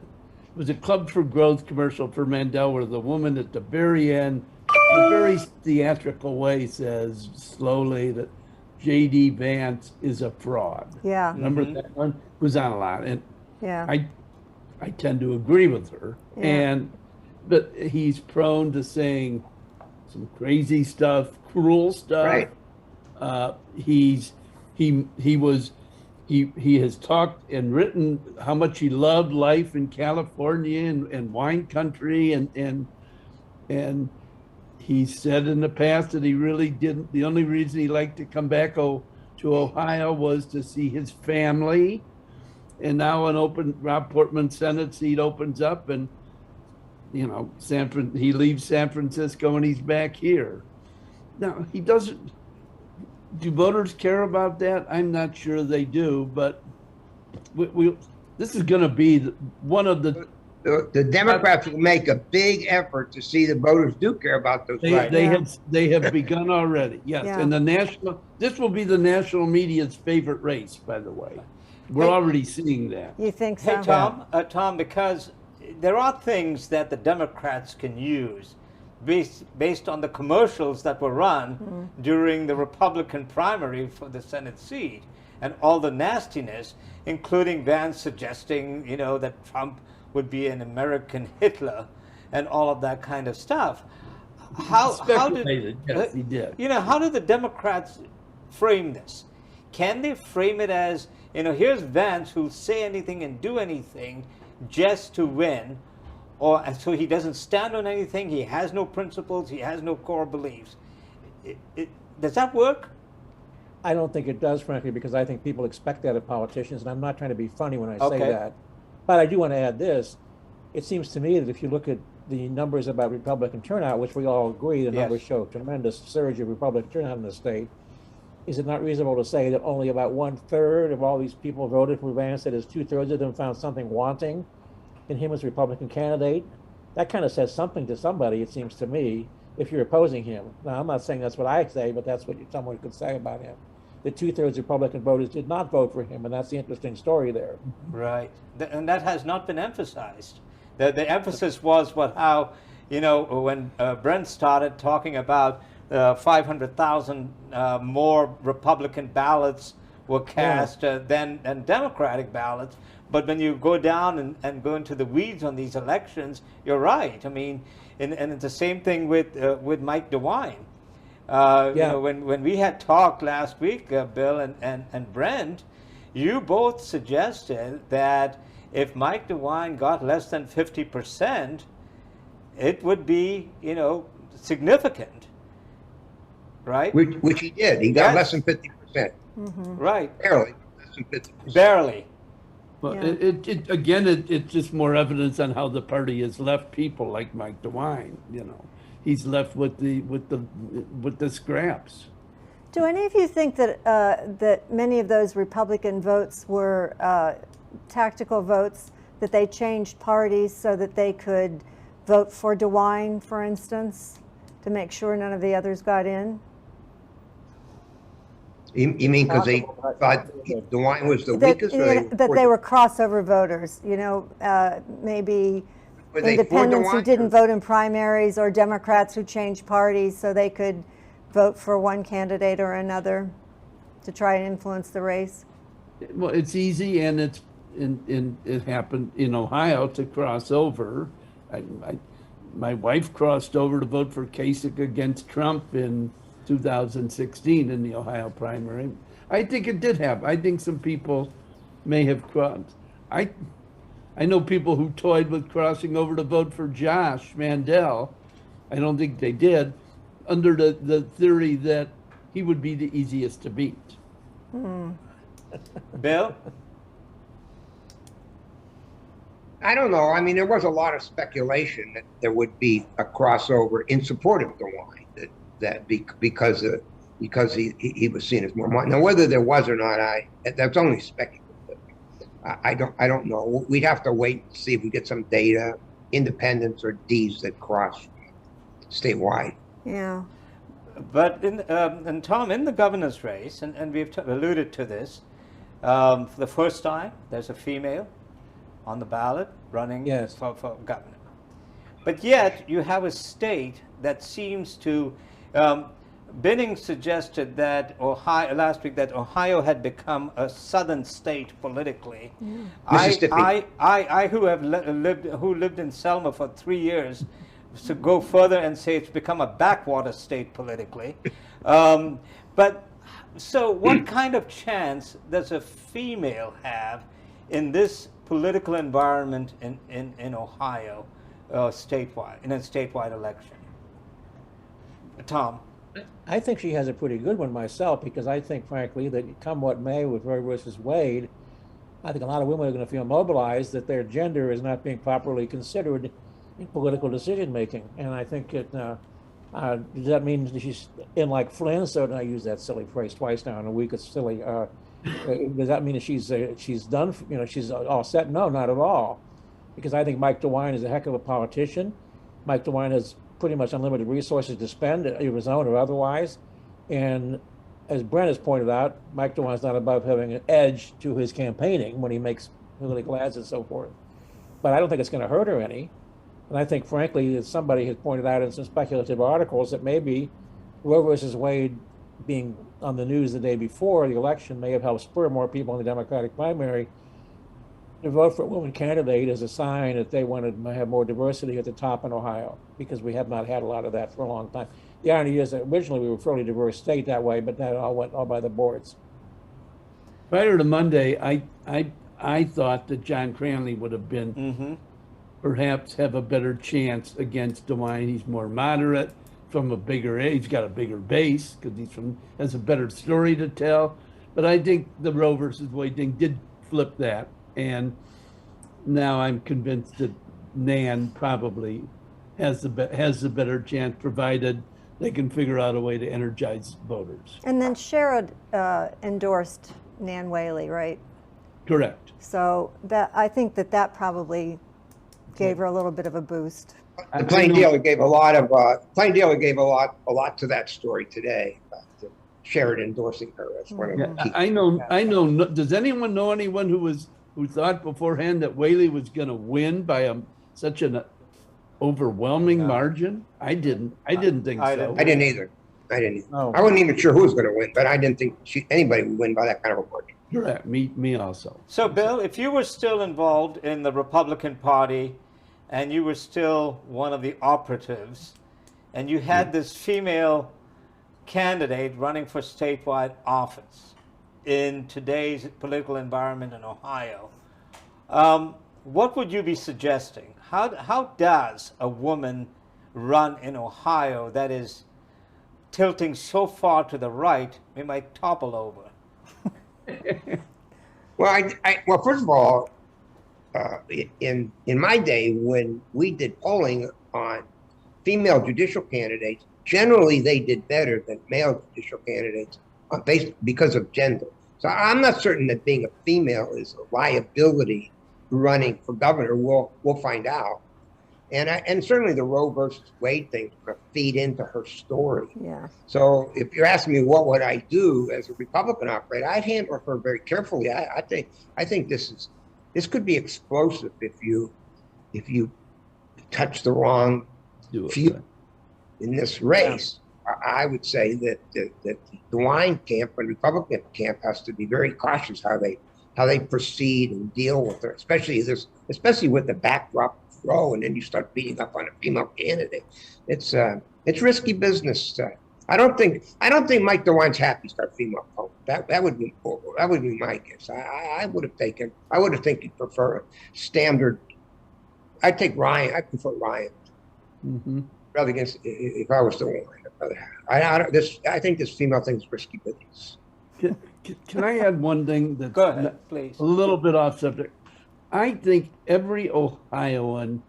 was a Club for Growth commercial for Mandel, where the woman at the very end, in a very theatrical way, says slowly that J.D. Vance is a fraud. Yeah. Remember that one? It was on a lot. And yeah, I tend to agree with her. Yeah. But he's prone to saying some crazy stuff, cruel stuff. Right. He has talked and written how much he loved life in California and wine country, and he said in the past that he really didn't. The only reason he liked to come back to Ohio was to see his family. And now Rob Portman's Senate seat opens up, and he leaves San Francisco and he's back here. Now, he doesn't. Do voters care about that? I'm not sure they do, but this is going to be one of the. The Democrats will make a big effort to see the voters do care about those rights. They have begun already. Yes, Yeah. And this will be the national media's favorite race, by the way. We're already seeing that. you think so? Hey, Tom, because there are things that the Democrats can use based on the commercials that were run during the Republican primary for the Senate seat and all the nastiness, including Vance suggesting, that Trump would be an American Hitler and all of that kind of stuff. How did yes, he did. How do the Democrats frame this? Can they frame it as, here's Vance who'll say anything and do anything just to win, or so he doesn't stand on anything, he has no principles, he has no core beliefs. Does that work? I don't think it does, frankly, because I think people expect that of politicians, and I'm not trying to be funny when I say that. But I do want to add this. It seems to me that if you look at the numbers about Republican turnout, which we all agree the numbers show tremendous surge of Republican turnout in the state, is it not reasonable to say that only about 1/3 of all these people voted for Vance, that is 2/3 of them found something wanting in him as a Republican candidate? That kind of says something to somebody, it seems to me, if you're opposing him. Now, I'm not saying that's what I say, but that's what someone could say about him. The 2/3 Republican voters did not vote for him, and that's the interesting story there. Right, and that has not been emphasized. The emphasis was when Brent started talking about 500,000 more Republican ballots were cast than Democratic ballots. But when you go down and go into the weeds on these elections, you're right. I mean, and it's the same thing with Mike DeWine. When we had talked last week, Bill and Brent, you both suggested that if Mike DeWine got less than 50%, it would be, significant, right? Which he did. He got Yes. less than 50%. Right. Barely, less than 50%. Barely. Well, Yeah. it's just more evidence on how the party has left people like Mike DeWine. He's left with the scraps. Do any of you think that that many of those Republican votes were tactical votes, that they changed parties so that they could vote for DeWine, for instance, to make sure none of the others got in? You mean because they thought DeWine was the weakest? Or That they were crossover voters, maybe Were they for independents who DeWine, didn't or- vote in primaries, or Democrats who changed parties so they could vote for one candidate or another to try and influence the race? Well, it's easy, and it happened in Ohio to cross over. My wife crossed over to vote for Kasich against Trump in 2016 in the Ohio primary. I think it did happen. I think some people may have crossed. I know people who toyed with crossing over to vote for Josh Mandel. I don't think they did, under the theory that he would be the easiest to beat. Bill? I don't know. I mean, there was a lot of speculation that there would be a crossover in support of DeWine, because he was seen as more moderate. Now, whether there was or not, that's only speculative. I don't know. We'd have to wait and see if we get some data, independents or Ds that cross statewide. Yeah. But and Tom, in the governor's race, and we've alluded to this, for the first time, there's a female on the ballot running Yes. for governor. But yet, you have a state that seems to, Binning suggested that last week that Ohio had become a southern state politically. Mississippi. I who have lived in Selma for 3 years, to go further and say it's become a backwater state politically. But so what kind of chance does a female have in this political environment in Ohio, statewide, in a statewide election? Tom? I think she has a pretty good one myself, because I think, frankly, that come what may with Roe versus Wade, I think a lot of women are going to feel mobilized that their gender is not being properly considered in political decision making. And I think it does that mean that she's in like Flynn? So I use that silly phrase twice now in a week. It's silly. Does that mean that she's done? She's all set? No, not at all. Because I think Mike DeWine is a heck of a politician. Mike DeWine has pretty much unlimited resources to spend, either his own or otherwise. And as Brent has pointed out, Mike DeWine's not above having an edge to his campaigning when he makes political ads and so forth. But I don't think it's going to hurt her any. And I think, frankly, that somebody has pointed out in some speculative articles that maybe Roe versus Wade being on the news the day before the election may have helped spur more people in the Democratic primary to vote for a woman candidate as a sign that they wanted to have more diversity at the top in Ohio, because we have not had a lot of that for a long time. The irony is that originally we were a fairly diverse state that way, but that all went all by the boards. Prior to Monday, I thought that John Cranley would have been perhaps have a better chance against DeWine. He's more moderate, from a bigger age, got a bigger base because has a better story to tell. But I think the Roe versus Wade thing did flip that, and now I'm convinced that Nan probably has the better chance, provided they can figure out a way to energize voters. And then Sherrod endorsed Nan Whaley, right? Correct. So I think that probably gave her a little bit of a boost. The Plain Dealer gave a lot to that story today. Sheridan endorsing her as one of the key. I know. Does anyone know anyone who thought beforehand that Whaley was going to win by such an overwhelming margin? I didn't think so. I didn't either. No. I wasn't even sure who was going to win, but I didn't think anybody would win by that kind of a margin. Correct. Me also. So, Bill, if you were still involved in the Republican Party and you were still one of the operatives and you had this female candidate running for statewide office in today's political environment in Ohio, what would you be suggesting? How does a woman run in Ohio that is tilting so far to the right, we might topple over? Well, well, first of all, in my day, when we did polling on female judicial candidates, generally they did better than male judicial candidates because of gender. So I'm not certain that being a female is a liability running for governor. We'll find out. And certainly the Roe versus Wade thing is going to feed into her story. Yeah. So if you're asking me what would I do as a Republican operator, I'd handle her very carefully. I think this could be explosive if you touch the wrong few in this race. Yeah. I would say that the line camp and Republican camp has to be very cautious how they proceed and deal with her, especially with the backdrop of Roe, and then you start beating up on a female candidate. It's risky business. I don't think Mike DeWine's happy to start female poll. That would be my guess. I would have think he'd prefer a standard. I'd take Ryan. I prefer Ryan. Mm-hmm. Rather against if I was DeWine. I think this female thing is risky business. Can I add one thing that's Go ahead, please. A little bit off subject? I think every Ohioan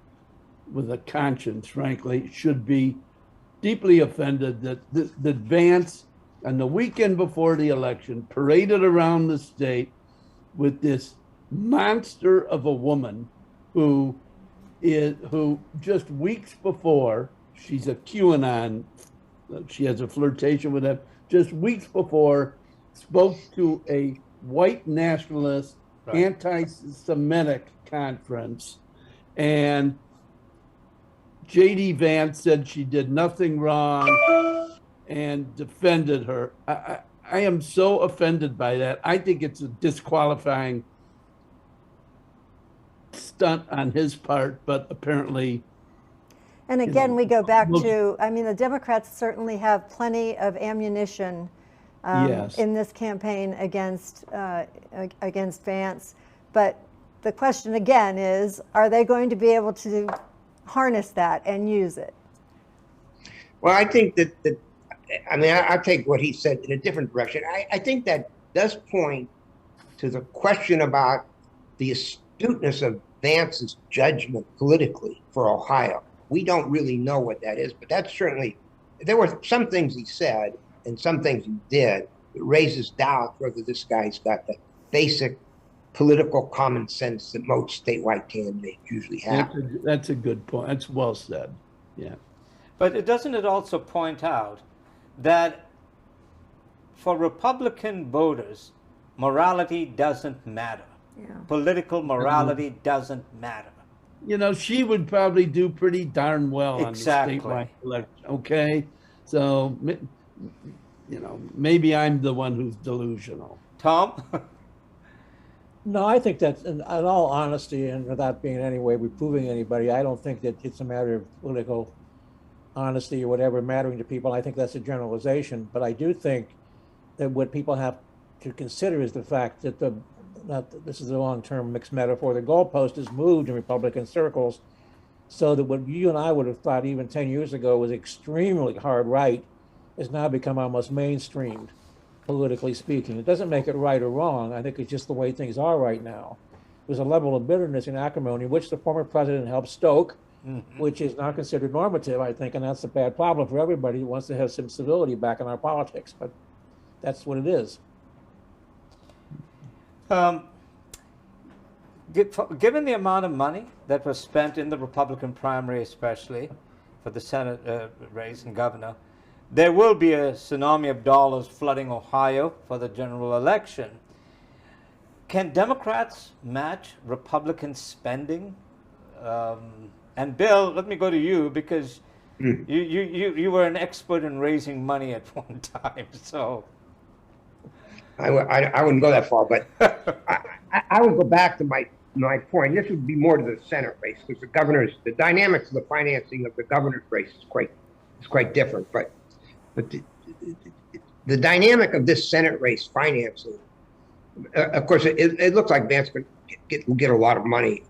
with a conscience, frankly, should be deeply offended that Vance, on the weekend before the election, paraded around the state with this monster of a woman who just weeks before, she's a QAnon, she has a flirtation with him, just weeks before spoke to a white nationalist, right, anti-Semitic conference, and J.D. Vance said she did nothing wrong and defended her. I am so offended by that. I think it's a disqualifying stunt on his part, but apparently. And again, we go back to, I mean, the Democrats certainly have plenty of ammunition yes, in this campaign against Vance. But the question again is, are they going to be able to harness that and use it? Well, I think I take what he said in a different direction. I think that does point to the question about the astuteness of Vance's judgment politically for Ohio. We don't really know what that is, but that's certainly, there were some things he said and some things he did that raises doubt whether this guy's got the basic political common sense that most statewide candidates usually have. That's a good point. That's well said. Yeah. But doesn't it also point out that for Republican voters, morality doesn't matter. Yeah. Political morality doesn't matter. You know, she would probably do pretty darn well exactly on the statewide election. Okay. So, you know, maybe I'm the one who's delusional. Tom? No, I think that in all honesty and without being in any way reproving anybody, I don't think that it's a matter of political honesty or whatever mattering to people. I think that's a generalization. But I do think that what people have to consider is the fact that this is a long-term mixed metaphor, the goalpost has moved in Republican circles so that what you and I would have thought even 10 years ago was extremely hard right has now become almost mainstreamed, politically speaking. It doesn't make it right or wrong. I think it's just the way things are right now. There's a level of bitterness and acrimony, which the former president helped stoke, which is not considered normative, I think, and that's a bad problem for everybody who wants to have some civility back in our politics, but that's what it is. Given the amount of money that was spent in the Republican primary, especially for the Senate race and governor, there will be a tsunami of dollars flooding Ohio for the general election. Can Democrats match Republican spending? And Bill, let me go to you because you were an expert in raising money at one time. So I wouldn't go that far, but I would go back to my point. This would be more to the Senate race because the dynamics of the financing of the governor's race is quite different. But the dynamic of this Senate race financing, of course, it looks like Vance will get a lot of money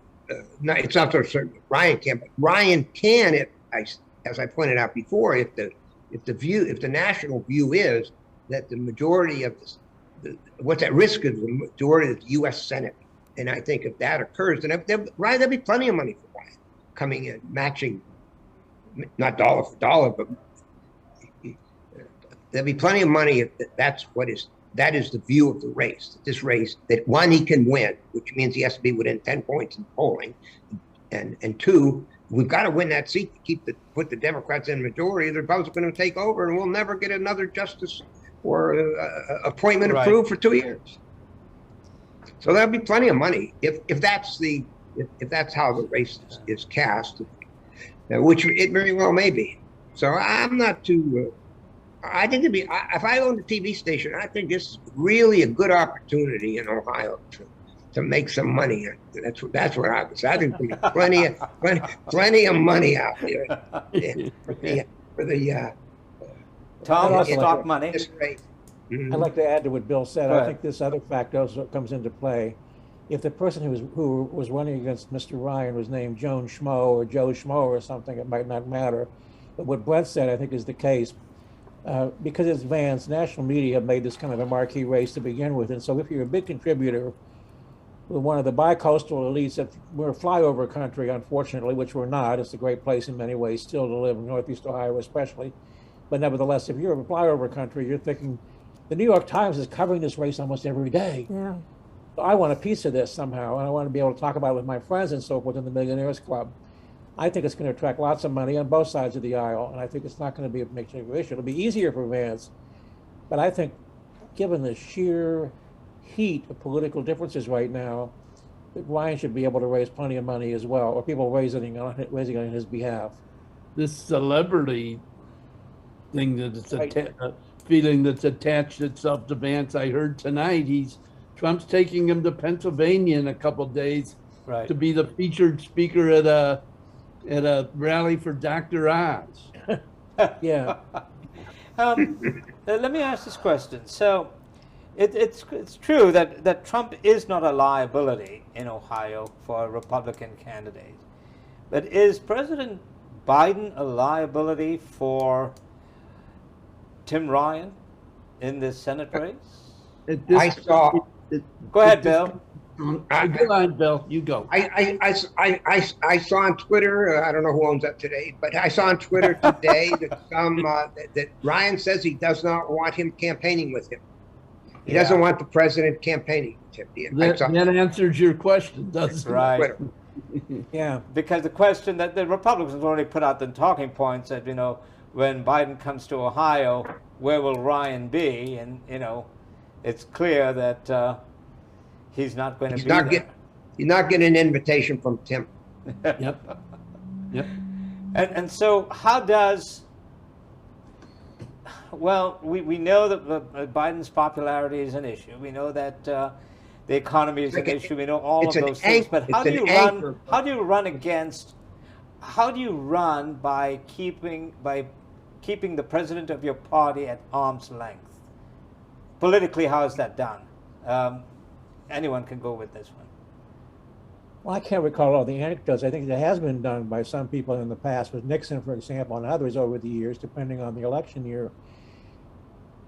no, it's not so certain that Ryan can, but Ryan can, as I pointed out before, if the national view is that the majority of what's at risk is the majority of the U.S. Senate. And I think if that occurs, then there'll be plenty of money for Ryan coming in, matching, not dollar for dollar, but there'll be plenty of money if that is the view of the race. This race, that one, he can win, which means he has to be within 10 points in polling, and two, we've got to win that seat to put the Democrats in majority. The Republicans are going to take over, and we'll never get another justice or appointment approved for 2 years. So there'll be plenty of money if that's how the race is cast, which it very well may be. So I'm not too. I think if I owned a TV station, I think this is really a good opportunity in Ohio to make some money. That's what I would say. I think there's plenty of money out there for the Tom, stock money. This race. I'd like to add to what Bill said. Go I ahead. think this other factor also comes into play. If the person who was running against Mr. Ryan was named Joan Schmo or Joe Schmo or something, it might not matter. But what Brett said, I think, is the case. Because it's Vance, national media have made this kind of a marquee race to begin with. And so if you're a big contributor with one of the bi-coastal elites, that we're a flyover country, unfortunately, which we're not. It's a great place in many ways still to live in Northeast Ohio especially. But nevertheless, if you're a flyover country, you're thinking, the New York Times is covering this race almost every day. Yeah. So I want a piece of this somehow, and I want to be able to talk about it with my friends and so forth in the Millionaires Club. I think it's going to attract lots of money on both sides of the aisle, and I think it's not going to be a major issue. It'll be easier for Vance, but I think given the sheer heat of political differences right now, that Ryan should be able to raise plenty of money as well, or people raising it on his behalf. This celebrity thing feeling that's attached itself to Vance. I heard tonight Trump's taking him to Pennsylvania in a couple days to be the featured speaker at a rally for Dr. Oz. Yeah. Let me ask this question. So it's true that Trump is not a liability in Ohio for a Republican candidate. But is President Biden a liability for Tim Ryan in this Senate race? Go ahead, Bill. Go on, Bill. You go. I saw on Twitter. I don't know who owns that today, but I saw on Twitter today that that Ryan says he does not want him campaigning with him. He doesn't want the president campaigning with him. That answers your question, doesn't it? Right. Yeah. Because the question that the Republicans have already put out the talking points that, when Biden comes to Ohio, where will Ryan be? And, it's clear that he's not going to be there. He's not getting an invitation from Tim. Yep. And so how does, we know that Biden's popularity is an issue. We know that the economy is an issue. We know all of those things. But how do you run by keeping the president of your party at arm's length? Politically, how is that done? Anyone can go with this one. Well, I can't recall all the anecdotes. I think it has been done by some people in the past, with Nixon, for example, and others over the years, depending on the election year.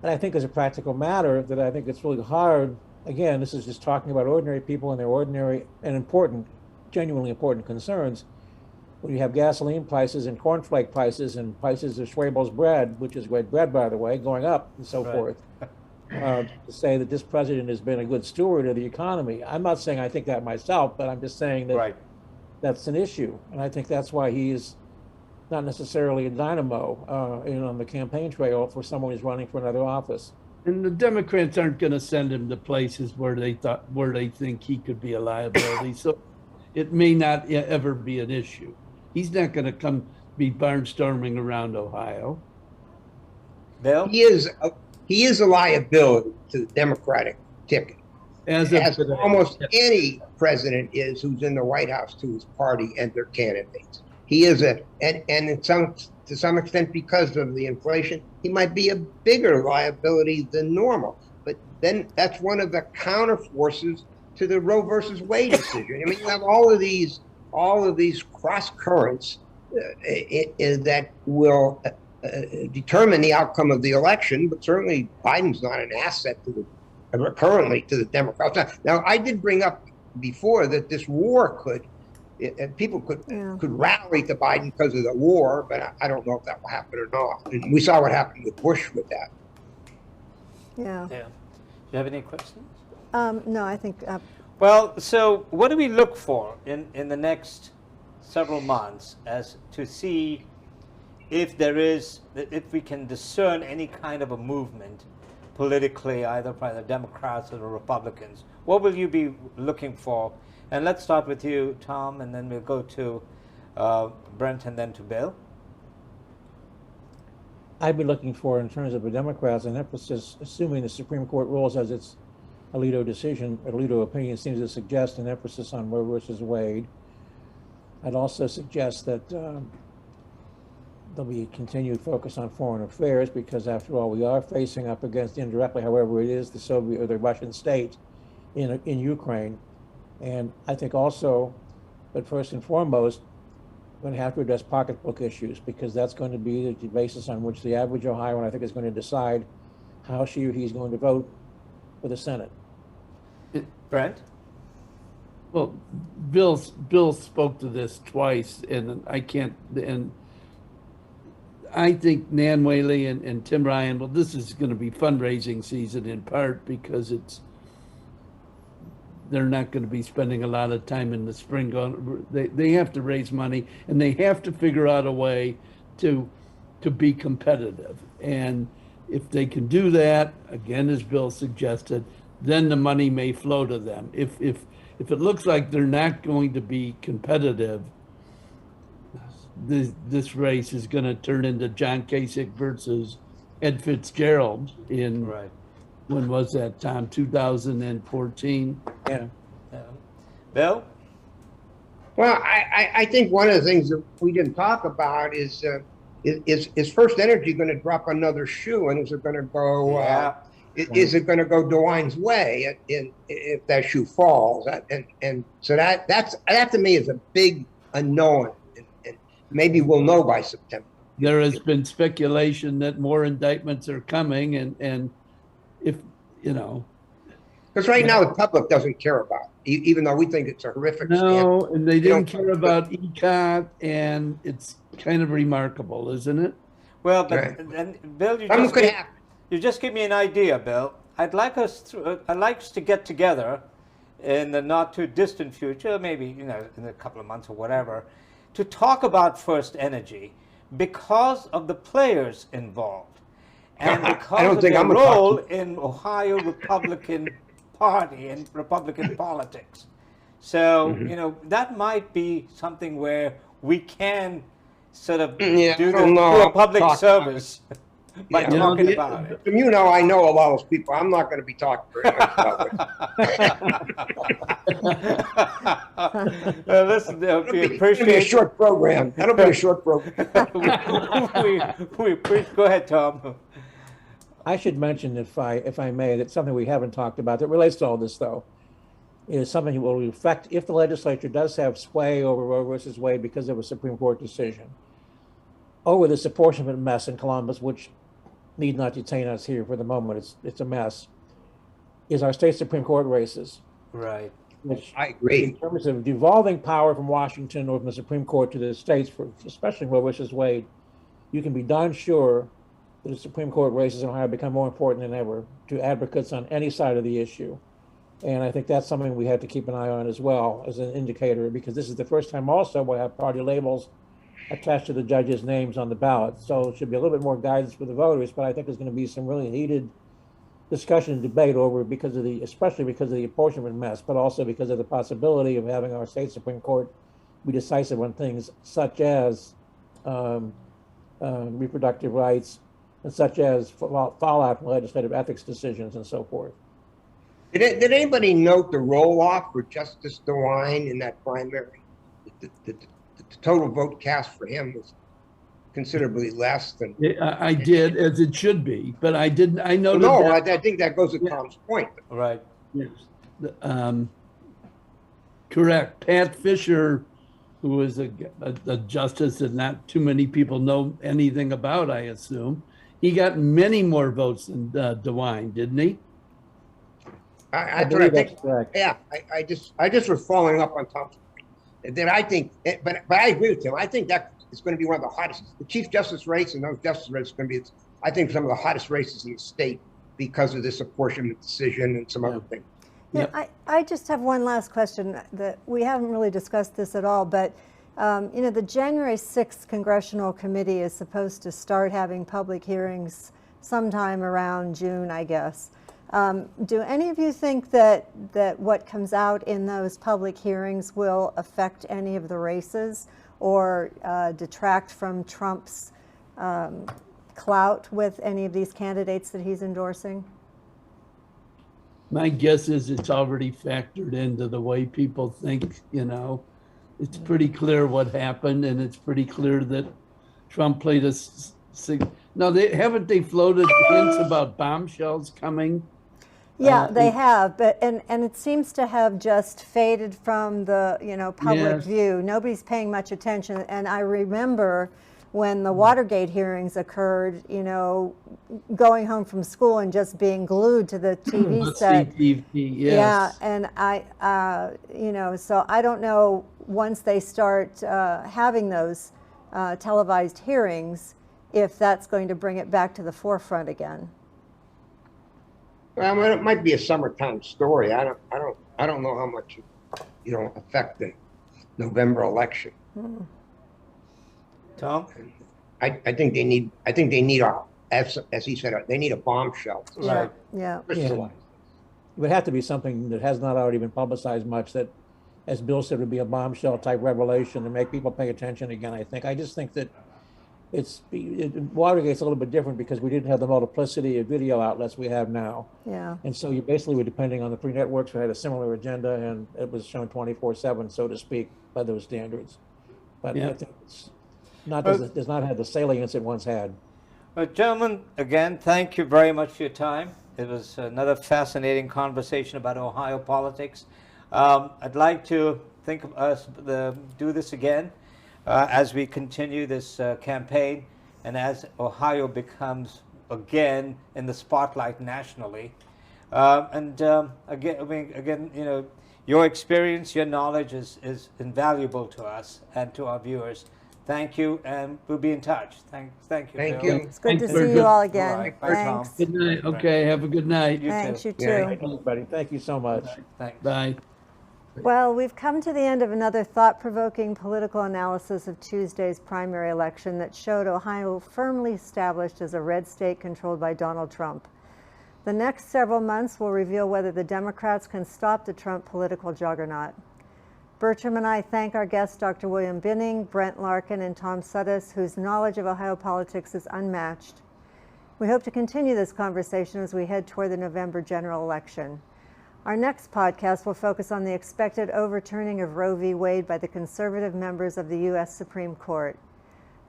And I think as a practical matter, that I think it's really hard. Again, this is just talking about ordinary people and their ordinary and important, genuinely important concerns. When you have gasoline prices and cornflake prices and prices of Schwabel's bread, which is great bread, by the way, going up and so forth, to say that this president has been a good steward of the economy. I'm not saying I think that myself, but I'm just saying that that's an issue. And I think that's why he's not necessarily a dynamo on the campaign trail for someone who's running for another office. And the Democrats aren't going to send him to places where they think he could be a liability. So it may not ever be an issue. He's not going to come be barnstorming around Ohio. Bill? He is a liability to the Democratic ticket, as almost any president is who's in the White House to his party and their candidates. He is to some extent, because of the inflation, he might be a bigger liability than normal. But then that's one of the counter forces to the Roe versus Wade decision. I mean, you have all of these all of these cross currents that will determine the outcome of the election. But certainly Biden's not an asset to currently to the Democrats. Now, I did bring up before that this war people could rally to Biden because of the war, but I don't know if that will happen or not. And we saw what happened with Bush with that. Yeah. Yeah. Do you have any questions? No, I think. Well, so what do we look for in the next several months as to see if we can discern any kind of a movement politically, either by the Democrats or the Republicans? What will you be looking for? And let's start with you, Tom, and then we'll go to Brent and then to Bill. I'd be looking for, in terms of the Democrats, an emphasis, assuming the Supreme Court rules as its Alito opinion seems to suggest, an emphasis on Roe versus Wade. I'd also suggest that there'll be a continued focus on foreign affairs, because after all, we are facing up against, indirectly, however it is, the Soviet or the Russian state in Ukraine. And I think also, but first and foremost, we're going to have to address pocketbook issues, because that's going to be the basis on which the average Ohioan, I think, is going to decide how she or he is going to vote for the Senate. Brent? Well, Bill spoke to this twice, and I think Nan Whaley and Tim Ryan, well, this is going to be fundraising season in part because they're not going to be spending a lot of time in the spring they have to raise money, and they have to figure out a way to be competitive. And if they can do that, again, as Bill suggested, then the money may flow to them. If it looks like they're not going to be competitive, this race is going to turn into John Kasich versus Ed Fitzgerald in, Right. When was that, Tom? 2014? Yeah. Bill? Well, I think one of the things that we didn't talk about is First Energy going to drop another shoe, and is it going to go? Is it going to go DeWine's way if that shoe falls? And so that to me is a big unknown, and maybe we'll know by September. There has been speculation that more indictments are coming, and if because right now the public doesn't care about it, even though we think it's a horrific scam. And they didn't care about ECOT, and it's kind of remarkable, isn't it? Well, but Right. and Bill, you just give me an idea, Bill. I'd like us to get together in the not too distant future, maybe in a couple of months or whatever, to talk about First Energy because of the players involved and because of their role in Ohio Republican Party and Republican politics. So that might be something where we can sort of do a public service. By talking about it. I know a lot of those people. I'm not going to be talking very much about it. Listen, we appreciate. It'll be a short program. That'll be a short program. Go ahead, Tom. I should mention, if I may, that something we haven't talked about that relates to all this, though, is something that will affect if the legislature does have sway over Roe versus Wade because of a Supreme Court decision over this apportionment mess in Columbus, which need not detain us here for the moment. It's a mess. Is our state Supreme Court races. Right. Which, I agree. in terms of devolving power from Washington or from the Supreme Court to the states, especially Roe versus Wade, you can be darn sure that the Supreme Court races in Ohio become more important than ever to advocates on any side of the issue. And I think that's something we have to keep an eye on as well as an indicator, because this is the first time also we'll have party labels attached to the judges' names on the ballot. So it should be a little bit more guidance for the voters, but I think there's going to be some really heated discussion and debate over especially because of the apportionment mess, but also because of the possibility of having our state Supreme Court be decisive on things such as reproductive rights and such as fallout from legislative ethics decisions and so forth. Did anybody note the roll-off for Justice DeWine in that primary? The total vote cast for him was considerably less than. I did, as it should be, but I didn't. I noted. No, I think that goes to Tom's point. Right. Yes. Correct. Pat Fisher who is a justice that not too many people know anything about, I assume. He got many more votes than DeWine, didn't he? I believe I think. that's correct. Yeah, I just was following up on Tom's point. That I think, but I agree with him. I think that it's going to be one of the hottest. The Chief Justice race and those justice races are going to be, I think, some of the hottest races in the state because of this apportionment decision and some other things. Yeah, I just have one last question that we haven't really discussed this at all, but you know, the January 6th Congressional Committee is supposed to start having public hearings sometime around June, I guess. Do any of you think that what comes out in those public hearings will affect any of the races or detract from Trump's clout with any of these candidates that he's endorsing? My guess is it's already factored into the way people think, you know. It's pretty clear what happened, and it's pretty clear that Trump played a no, haven't they floated hints about bombshells coming? Yeah, they have, but and it seems to have just faded from the, you know, public view. Nobody's paying much attention, and I remember when the Watergate hearings occurred, you know, going home from school and just being glued to the TV set. CTV, yes. Yeah, and you know, so I don't know, once they start having those televised hearings, if that's going to bring it back to the forefront again. Well, it might be a summertime story. I don't know how much you know affect the November election. Tom? I think they need a, as he said, they need a bombshell. Right. Yeah. Crystallize. It would have to be something that has not already been publicized much, that, as Bill said, would be a bombshell type revelation to make people pay attention again, I think. I just think that Watergate's a little bit different because we didn't have the multiplicity of video outlets we have now. Yeah. And so you basically were depending on the three networks who had a similar agenda, and it was shown 24/7, so to speak, by those standards. But I think it's not, does not have the salience it once had. Well, gentlemen, again, thank you very much for your time. It was another fascinating conversation about Ohio politics. I'd like to think of us do this again as we continue this campaign, and as Ohio becomes again in the spotlight nationally. Again, you know, your experience, your knowledge is invaluable to us and to our viewers. Thank you, and we'll be in touch. Thank you. Thank Bill. you. It's good to Thanks. see you all again. All right. Bye, Tom. Thanks. Good night. Okay, have a good night. You Thanks, too. you too. Yeah. Thank you, everybody. Thank you so much. Thanks. Bye. Well, we've come to the end of another thought-provoking political analysis of Tuesday's primary election that showed Ohio firmly established as a red state controlled by Donald Trump. The next several months will reveal whether the Democrats can stop the Trump political juggernaut. Bertram and I thank our guests, Dr. William Binning, Brent Larkin, and Tom Suddes, whose knowledge of Ohio politics is unmatched. We hope to continue this conversation as we head toward the November general election. Our next podcast will focus on the expected overturning of Roe v. Wade by the conservative members of the U.S. Supreme Court.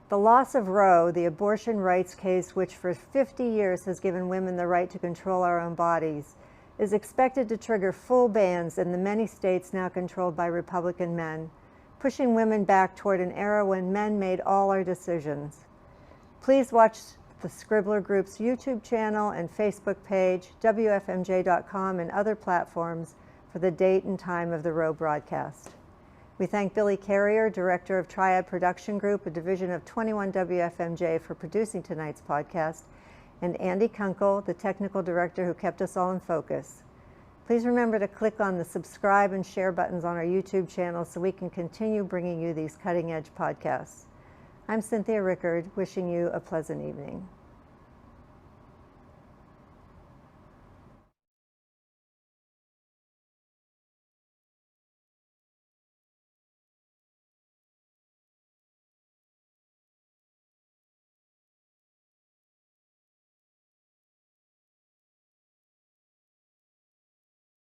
The loss of Roe, the abortion rights case which for 50 years has given women the right to control our own bodies, is expected to trigger full bans in the many states now controlled by Republican men, pushing women back toward an era when men made all our decisions. Please watch the Scribbler Group's YouTube channel and Facebook page, WFMJ.com, and other platforms for the date and time of the Roe broadcast. We thank Billy Carrier, Director of Triad Production Group, a division of 21 WFMJ, for producing tonight's podcast, and Andy Kunkel, the Technical Director who kept us all in focus. Please remember to click on the subscribe and share buttons on our YouTube channel so we can continue bringing you these cutting-edge podcasts. I'm Cynthia Rickard, wishing you a pleasant evening.